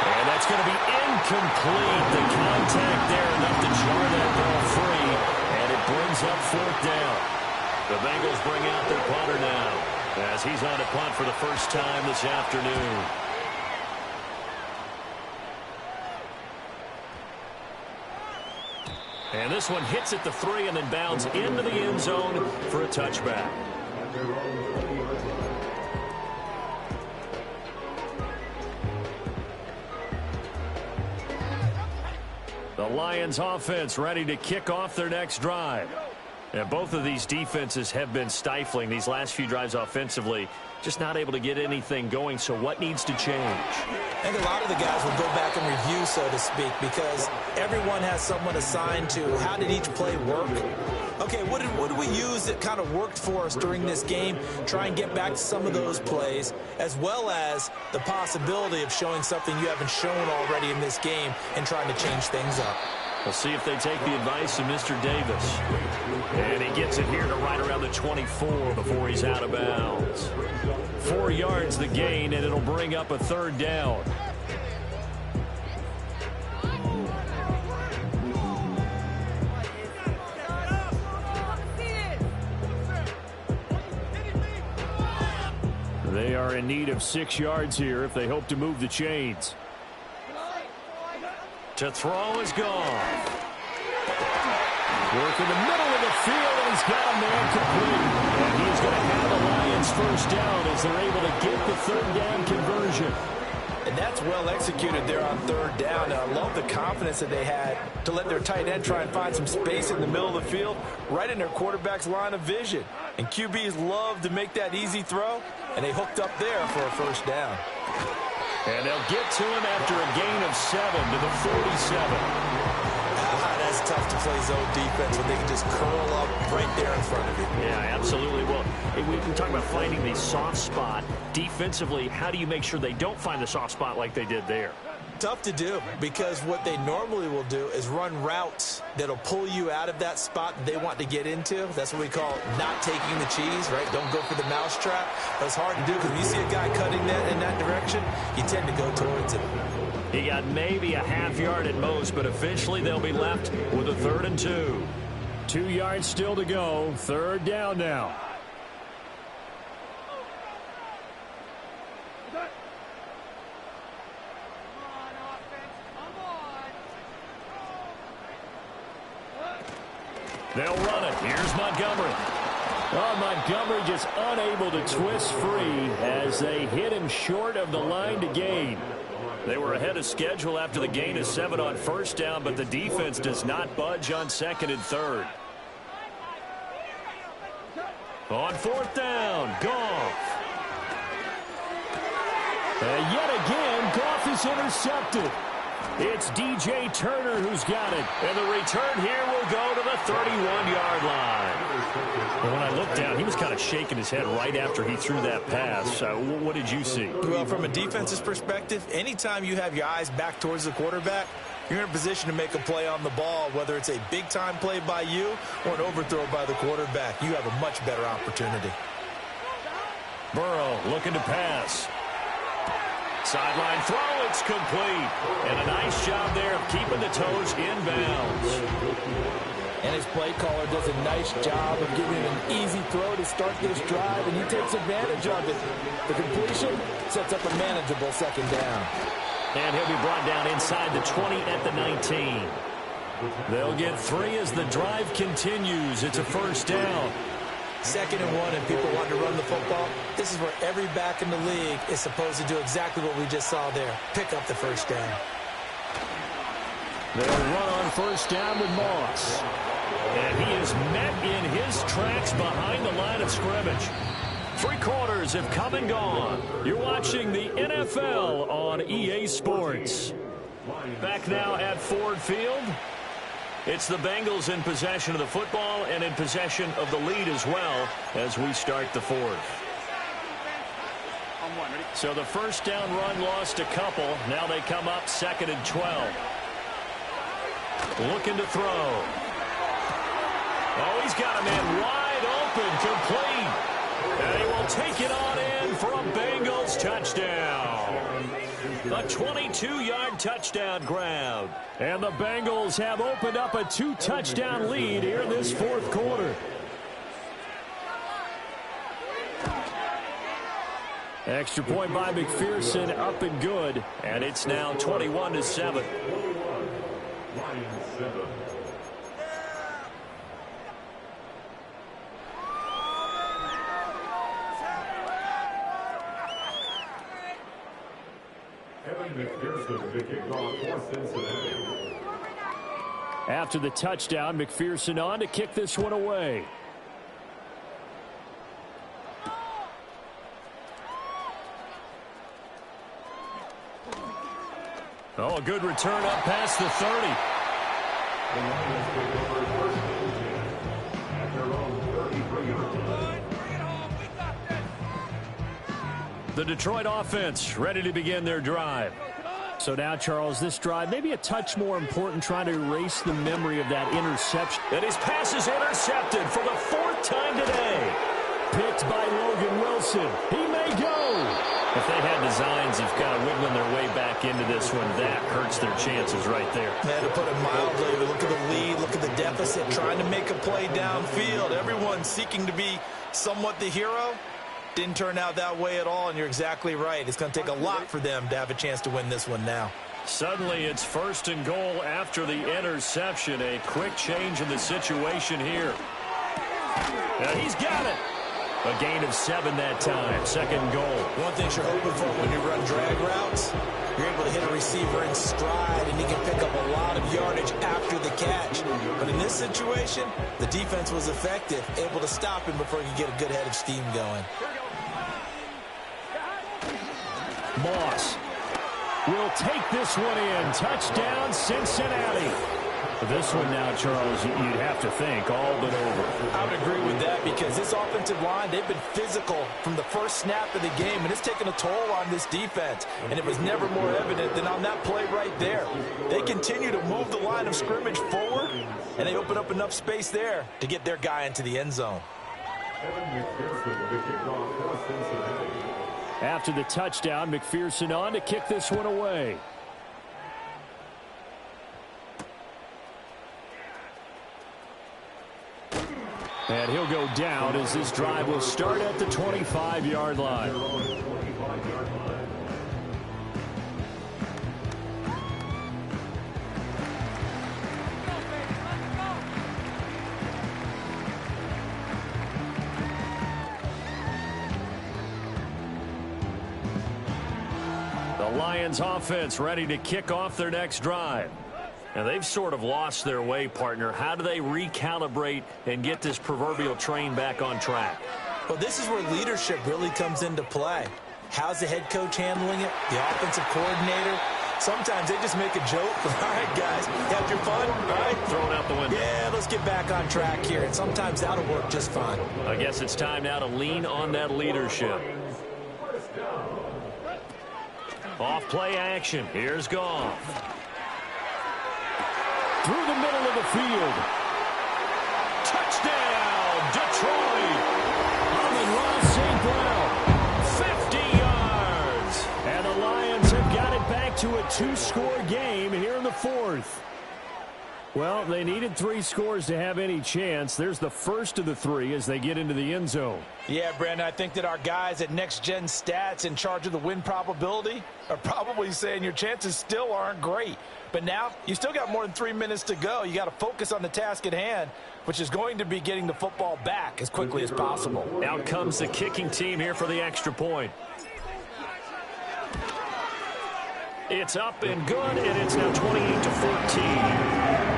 S5: And that's It's going to be incomplete. The contact there enough to jar that ball free, and it brings up fourth down. The Bengals bring out their punter now, as he's on a punt for the first time this afternoon. And this one hits at the 3 and then bounds into the end zone for a touchback. The Lions offense ready to kick off their next drive. And both of these defenses have been stifling these last few drives offensively, just not able to get anything going. So what needs to change?
S6: I think a lot of the guys will go back and review, so to speak, because everyone has someone assigned to how did each play work. Okay, what did we use that kind of worked for us during this game? Try and get back to some of those plays, as well as the possibility of showing something you haven't shown already in this game and trying to change things up.
S5: We'll see if they take the advice of Mr. Davis. And he gets it here to right around the 24 before he's out of bounds. 4 yards the gain, and it'll bring up a third down. They are in need of 6 yards here if they hope to move the chains. To throw is gone. Work in the middle of the field, and he's got a man complete. And he's going to have the Lions first down as they're able to get the third down conversion.
S6: And that's well executed there on third down. And I love the confidence that they had to let their tight end try and find some space in the middle of the field, right in their quarterback's line of vision. And QBs love to make that easy throw, and they hooked up there for a first down.
S5: And they'll get to him after a gain of 7 to the 47.
S6: That's tough to play zone defense when they can just curl up right there in front of you.
S5: Yeah, absolutely. Well, we talk about finding the soft spot. Defensively, how do you make sure they don't find the soft spot like they did there?
S6: Tough to do, because what they normally will do is run routes that'll pull you out of that spot that they want to get into. That's what we call not taking the cheese, right? Don't go for the mousetrap. That's hard to do, because when you see a guy cutting that in that direction, you tend to go towards it.
S5: He got maybe a half yard at most, but eventually they'll be left with a 3rd and 2. 2 yards still to go. Third down now. They'll run it. Here's Montgomery. Oh, Montgomery just unable to twist free as they hit him short of the line to gain. They were ahead of schedule after the gain of 7 on first down, but the defense does not budge on 2nd and 3rd. On 4th down, Goff. And yet again, Goff is intercepted. It's DJ Turner who's got it. And the return here will go to the 31-yard line. And when I looked down, he was kind of shaking his head right after he threw that pass. What did you see?
S6: Well, from a defense's perspective, anytime you have your eyes back towards the quarterback, you're in a position to make a play on the ball, whether it's a big-time play by you or an overthrow by the quarterback. You have a much better opportunity.
S5: Burrow looking to pass. Sideline throw, it's complete. And a nice job there of keeping the toes in bounds.
S6: And his play caller does a nice job of giving him an easy throw to start this drive, and he takes advantage of it. The completion sets up a manageable 2nd down.
S5: And he'll be brought down inside the 20 at the 19. They'll get 3 as the drive continues. It's a first down.
S6: 2nd and 1, and people want to run the football. This is where every back in the league is supposed to do exactly what we just saw there. Pick up the first down.
S5: They'll run on first down with Moss. And he is met in his tracks behind the line of scrimmage. 3 quarters have come and gone. You're watching the NFL on EA Sports. Back now at Ford Field. It's the Bengals in possession of the football and in possession of the lead as well as we start the 4th. So the first down run lost a couple. Now they come up 2nd and 12. Looking to throw. Oh, he's got a man wide open, complete. And he will take it on in for a Bengals touchdown. A 22-yard touchdown grab. And the Bengals have opened up a 2-touchdown lead here in this fourth quarter. Extra point by McPherson, up and good. And it's now 21-7.
S3: Lions 7. McPherson, the kickoff for Cincinnati.
S5: After the touchdown, McPherson on to kick this one away. Oh, a good return up past the 30.
S3: The Lions take over first and 10 at their own 33-yard line.
S5: The Detroit offense ready to begin their drive. So now, Charles, this drive maybe a touch more important, trying to erase the memory of that interception. And his pass is intercepted for the fourth time today. Picked by Logan Wilson. He may go. If they had designs of kind of wiggling their way back into this one, that hurts their chances right there.
S6: Man, to put it mildly, look at the lead, look at the deficit, trying to make a play downfield. Everyone seeking to be somewhat the hero. Didn't turn out that way at all, and you're exactly right. It's going to take a lot for them to have a chance to win this one now.
S5: Suddenly, it's first and goal after the interception. A quick change in the situation here. And he's got it. A gain of 7 that time. Second goal.
S6: One thing you're hoping for when you run drag routes, you're able to hit a receiver in stride, and he can pick up a lot of yardage after the catch. But in this situation, the defense was effective, able to stop him before he could get a good head of steam going.
S5: Moss will take this one in. Touchdown, Cincinnati. This one now, Charles, you'd have to think all but over.
S6: I would agree with that because this offensive line, they've been physical from the first snap of the game, and it's taken a toll on this defense. And it was never more evident than on that play right there. They continue to move the line of scrimmage forward, and they open up enough space there to get their guy into the end zone.
S3: McPherson, the kickoff for Cincinnati.
S5: After the touchdown, McPherson on to kick this one away. And he'll go down as this drive will start at the 25-yard line. The Lions offense ready to kick off their next drive. And they've sort of lost their way, partner. How do they recalibrate and get this proverbial train back on track?
S6: Well, this is where leadership really comes into play. How's the head coach handling it? The offensive coordinator? Sometimes they just make a joke. All right, guys, had your fun? All right.
S5: Throw it out the window.
S6: Yeah, let's get back on track here. And sometimes that'll work just fine.
S5: I guess it's time now to lean on that leadership. Off play action. Here's Goff. Through the middle of the field. Touchdown, Detroit. Amon-Ra St. Brown. 50 yards. And the Lions have got it back to a 2-score game here in the fourth. Well, they needed 3 scores to have any chance. There's the first of the 3 as they get into the end zone.
S6: Yeah, Brandon, I think that our guys at Next Gen Stats in charge of the win probability are probably saying your chances still aren't great. But now, you still got more than 3 minutes to go. You got to focus on the task at hand, which is going to be getting the football back as quickly as possible.
S5: Out comes the kicking team here for the extra point. It's up and good, and it's now 28-14.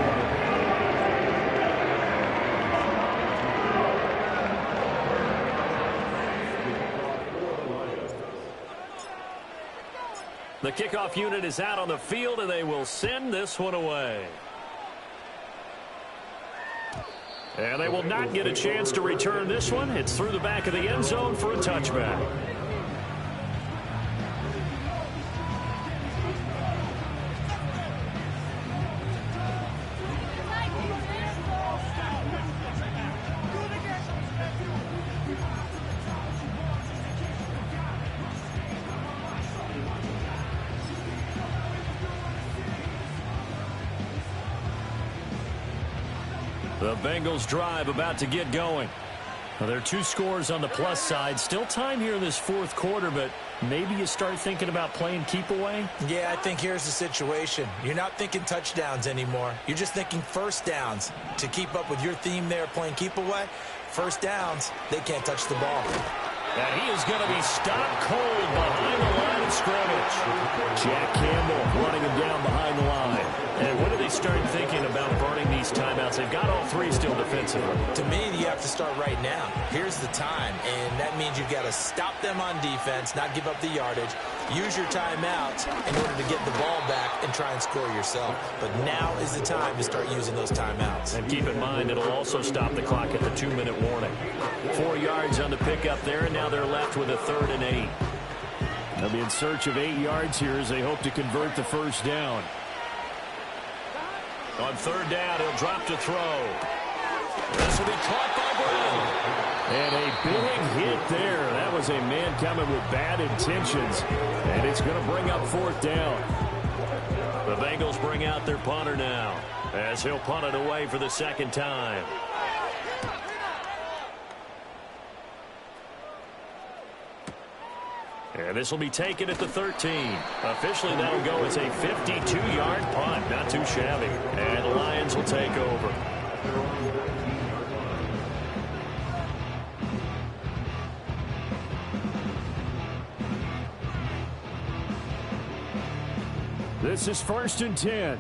S5: The kickoff unit is out on the field, and they will send this one away. And they will not get a chance to return this one. It's through the back of the end zone for a touchback. The Bengals drive about to get going. Well, there are 2 scores on the plus side. Still time here in this fourth quarter, but maybe you start thinking about playing keep away?
S6: Yeah, I think here's the situation. You're not thinking touchdowns anymore. You're just thinking first downs. To keep up with your theme there, playing keep away, first downs, they can't touch the ball.
S5: And he is going to be stopped cold behind the line of scrimmage. Jack Campbell running him down behind the line. And when do they start thinking about burning these timeouts? They've got all 3 still defensively.
S6: To me, you have to start right now. Here's the time, and that means you've got to stop them on defense, not give up the yardage, use your timeouts in order to get the ball back and try and score yourself. But now is the time to start using those timeouts.
S5: And keep in mind, it'll also stop the clock at the 2-minute warning. 4 yards on the pickup there, and now they're left with a 3rd and 8. They'll be in search of 8 yards here as they hope to convert the first down. On 3rd down, he'll drop to throw. This will be caught by Brown. And a big hit there. That was a man coming with bad intentions. And it's going to bring up 4th down. The Bengals bring out their punter now as he'll punt it away for the 2nd time. And this will be taken at the 13. Officially, that'll go as a 52-yard punt. Not too shabby. And the Lions will take over. This is 1st and 10.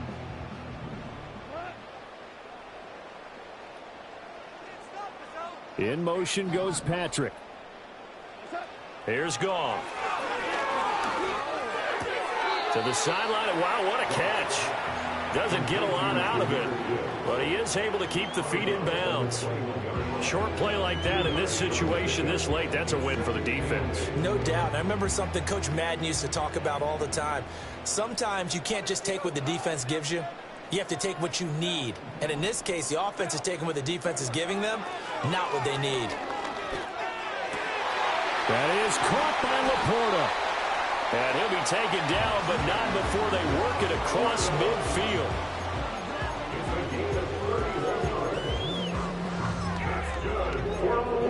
S5: In motion goes Patrick. Here's Goff. To the sideline. Wow, what a catch. Doesn't get a lot out of it, but he is able to keep the feet in bounds. Short play like that in this situation this late, that's a win for the defense.
S6: No doubt. I remember something Coach Madden used to talk about all the time. Sometimes you can't just take what the defense gives you. You have to take what you need. And in this case, the offense is taking what the defense is giving them, not what they need.
S5: That is caught by Laporta. And he'll be taken down, but not before they work it across midfield.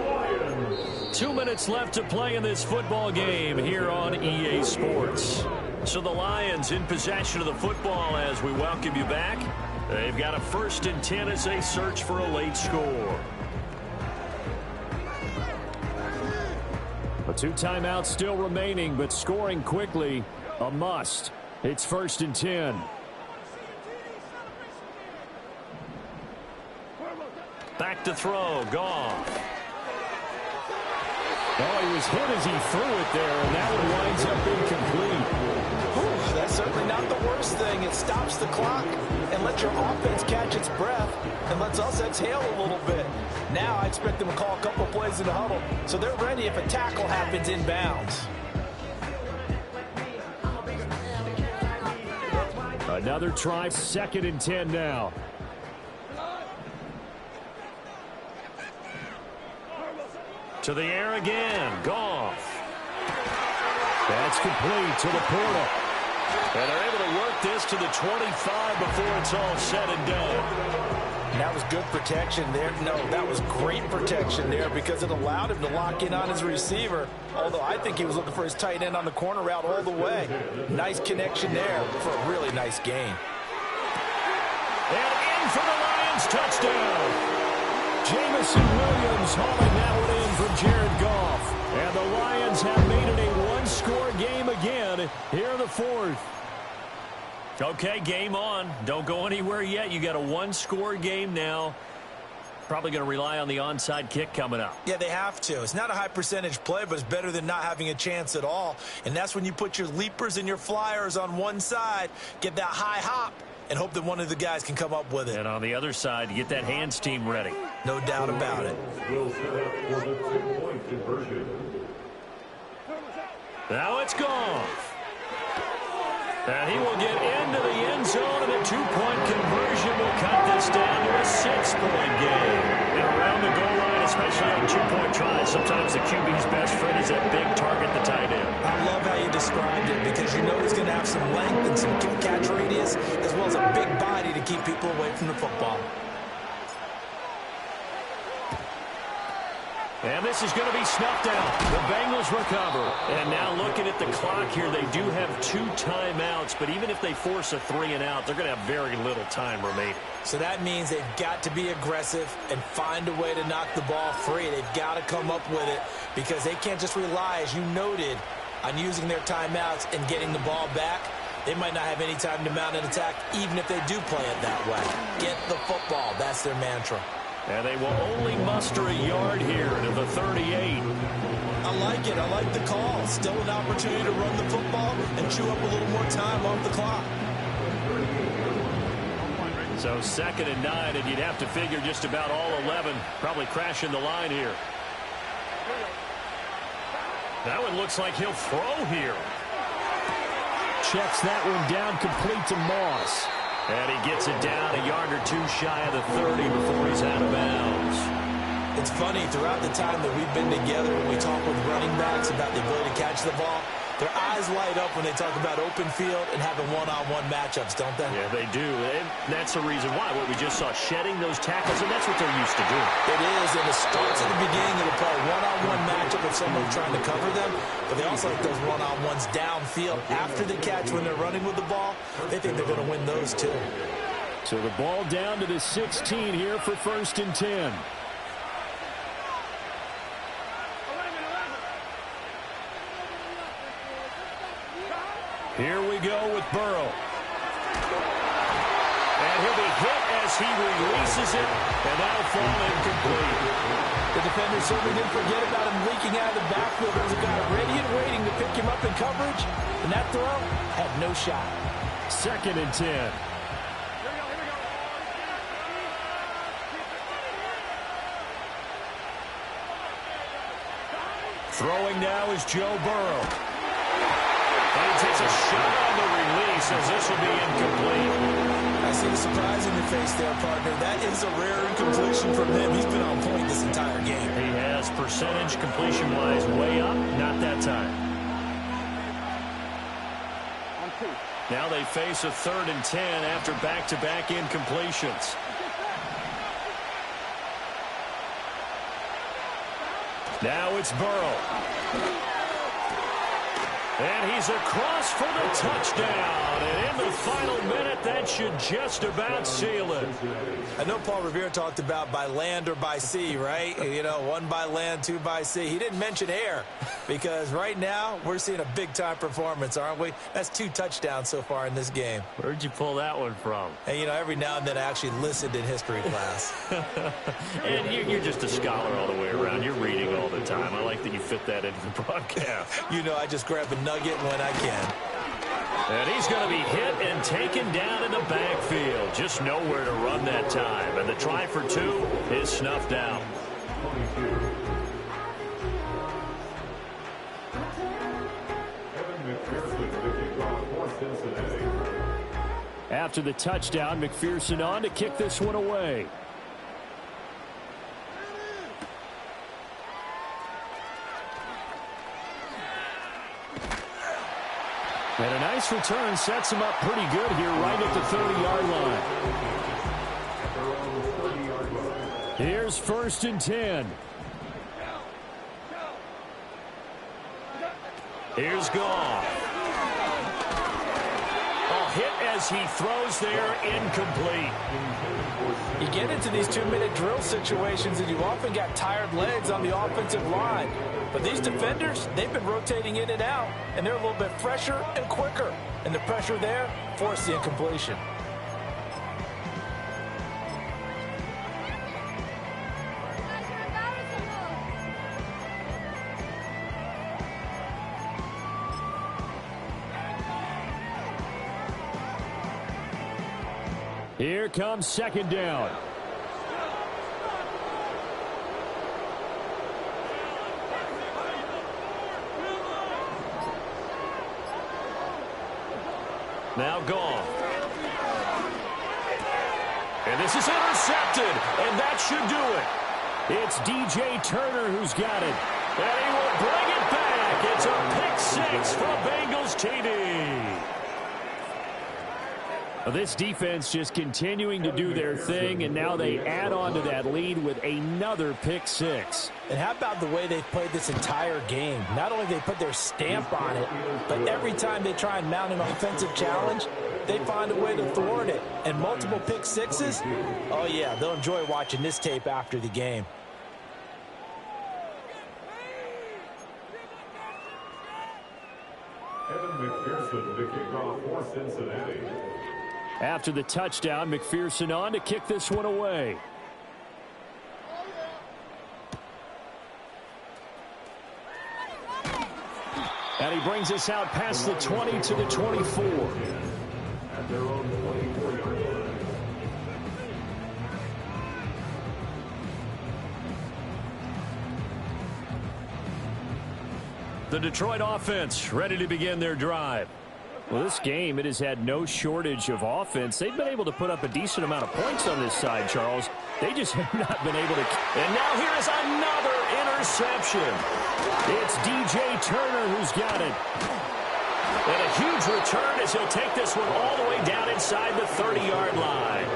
S3: Lions.
S5: 2 minutes left to play in this football game here on EA Sports. So the Lions in possession of the football as we welcome you back. They've got a 1st and 10 as they search for a late score. 2 timeouts still remaining, but scoring quickly, a must. It's 1st and 10. Back to throw, Goff. Oh, he was hit as he threw it there, and that one winds up incomplete.
S6: Whew, that's certainly not the worst thing. It stops the clock and lets your offense catch its breath and lets us exhale a little bit. Now I expect them to call a couple plays in the huddle, so they're ready if a tackle happens in bounds.
S5: Another try, 2nd and 10 now. To the air again, Goff. That's complete to Laporta. And they're able to work this to the 25 before it's all said and done.
S6: And that was good protection there. No, that was great protection there because it allowed him to lock in on his receiver, although I think he was looking for his tight end on the corner route all the way. Nice connection there for a really nice gain.
S5: And in for the Lions, touchdown. Jamison Williams hauling that one in from Jared Goff. And the Lions have made it a 1-score game again here in the 4th. Okay, game on. Don't go anywhere yet. You got a 1-score game now. Probably going to rely on the onside kick coming up.
S6: Yeah, they have to. It's not a high percentage play, but it's better than not having a chance at all. And that's when you put your leapers and your flyers on one side, get that high hop, and hope that one of the guys can come up with it.
S5: And on the other side, you get that hands team ready.
S6: No doubt about it.
S3: Will set up for the 2-point conversion.
S5: Now it's gone. And he will get into the end zone, and a 2-point conversion will cut this down to a 6-point game. And around the goal line, especially on 2-point tries, sometimes the QB's best friend is that big target, the tight end.
S6: I love how you described it because you know he's going to have some length and some catch radius as well as a big body to keep people away from the football.
S5: And this is going to be snuffed out. The Bengals recover. And now looking at the clock here, they do have 2 timeouts, but even if they force a 3-and-out, they're going to have very little time remaining.
S6: So that means they've got to be aggressive and find a way to knock the ball free. They've got to come up with it because they can't just rely, as you noted, on using their timeouts and getting the ball back. They might not have any time to mount an attack, even if they do play it that way. Get the football. That's their mantra.
S5: And they will only muster a yard here to the 38.
S6: I like it. I like the call. Still an opportunity to run the football and chew up a little more time off the clock.
S5: So 2nd and 9, and you'd have to figure just about all 11 probably crashing the line here. That one looks like he'll throw here. Checks that one down, complete to Moss. And he gets it down a yard or 2 shy of the 30 before he's out of bounds.
S6: It's funny, throughout the time that we've been together, when we talk with running backs about the ability to catch the ball, their eyes light up when they talk about open field and having one-on-one matchups, don't they?
S5: Yeah, they do. And that's the reason why. What we just saw, shedding those tackles, and that's what they're used to doing.
S6: It is, and it starts at the beginning of the play. One-on-one matchup if someone's trying to cover them, but they also like those one-on-ones downfield after the catch when they're running with the ball. They think they're going to win those too.
S5: So the ball down to the 16 here for 1st and 10. Here we go with Burrow. And he'll be hit as he releases it, and that'll fall incomplete.
S6: The defender certainly didn't forget about him leaking out of the backfield. There was a guy ready and waiting to pick him up in coverage, and that throw had no shot.
S5: 2nd and 10. Throwing now is Joe Burrow. And he takes a shot on the release as this will be incomplete.
S6: I see the surprise in your face there, partner. That is a rare incompletion from him. He's been on point this entire game.
S5: He has percentage completion-wise way up, not that time. Now they face a 3rd and 10 after back-to-back incompletions. Now it's Burrow. And he's across for the touchdown. And in the final minute, that should just about seal it.
S6: I know Paul Revere talked about by land or by sea, right? You know, 1 by land, 2 by sea. He didn't mention air because right now we're seeing a big-time performance, aren't we? That's 2 touchdowns so far in this game.
S5: Where'd you pull that one from?
S6: And, you know, every now and then I actually listened in history class.
S5: And you're just a scholar all the way around. You're reading all the time. I like that you fit that into the broadcast.
S6: You know, I just grab a nugget when I can.
S5: And he's going to be hit and taken down in the backfield. Just nowhere to run that time. And the try for 2 is snuffed out. After the touchdown, McPherson on to kick this one away. And a nice return sets him up pretty good here right at the 30-yard line. Here's 1st and 10. Here's Goff. A hit as he throws there, incomplete.
S6: You get into these 2-minute drill situations and you often got tired legs on the offensive line. But these defenders, they've been rotating in and out, and they're a little bit fresher and quicker. And the pressure there forced the incompletion.
S5: Here comes 2nd down. Now Goff. And this is intercepted, and that should do it. It's DJ Turner who's got it. And he will bring it back. It's a pick 6 for Bengals TD. Well, this defense just continuing to do their thing, and now they add on to that lead with another pick six.
S6: And how about the way they've played this entire game? Not only they put their stamp on it, but every time they try and mount an offensive challenge, they find a way to thwart it. And multiple pick sixes, oh yeah, they'll enjoy watching this tape after the game.
S3: Evan McPherson, the kickoff for Cincinnati.
S5: After the touchdown, McPherson on to kick this one away. And he brings us out past the 20 to the 24.
S3: At their own 24-yard line.
S5: The Detroit offense ready to begin their drive. Well, this game, it has had no shortage of offense. They've been able to put up a decent amount of points on this side, Charles. They just have not been able to. And now here is another interception. It's DJ Turner who's got it. And a huge return as he'll take this one all the way down inside the 30-yard line.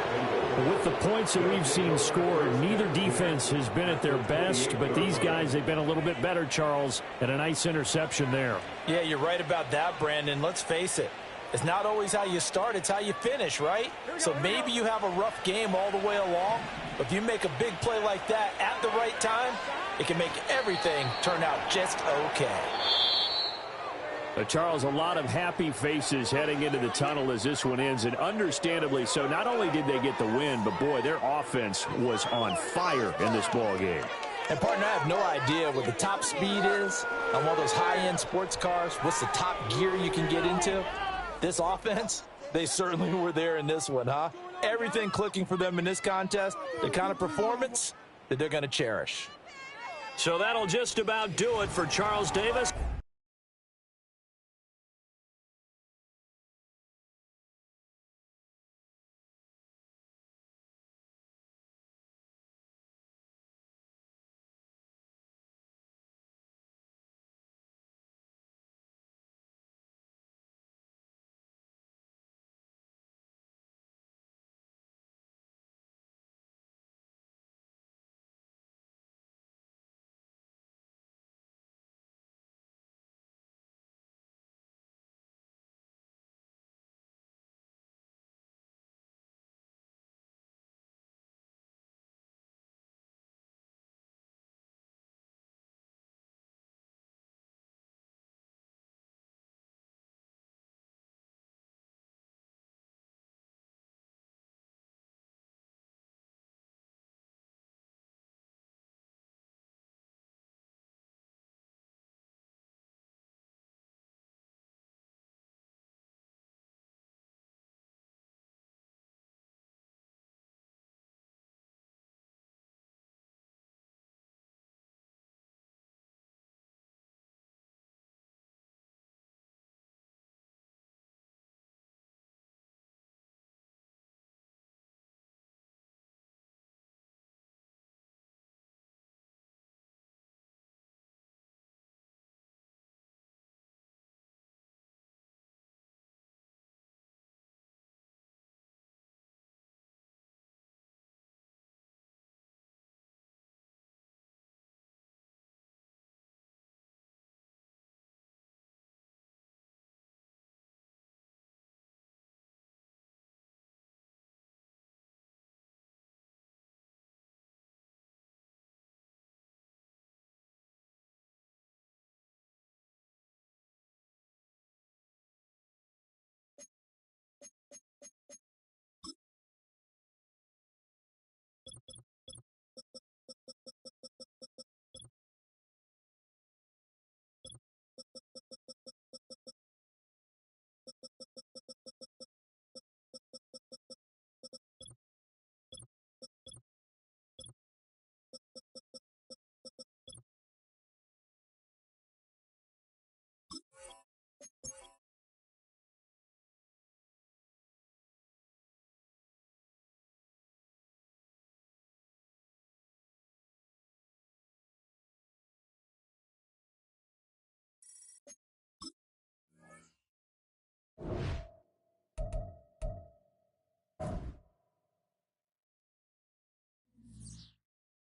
S5: With the points that we've seen scored, neither defense has been at their best, but these guys, they've been a little bit better, Charles, and a nice interception there. Yeah, you're right about that, Brandon. Let's face it. It's not always how you start, it's how you finish, right? So maybe you have a rough game all the way along, but if you make a big play like that at the right time, it can make everything turn out just okay. Charles, a lot of happy faces heading into the tunnel as this one ends, and understandably so. Not only did they get the win, but boy, their offense was on fire in this ball game. And partner, I have no idea what the top speed is on one of those high-end sports cars. What's the top gear you can get into? This offense, they certainly were there in this one, huh? Everything clicking for them in this contest, the kind of performance that they're going to cherish. So that'll just about do it for Charles Davis.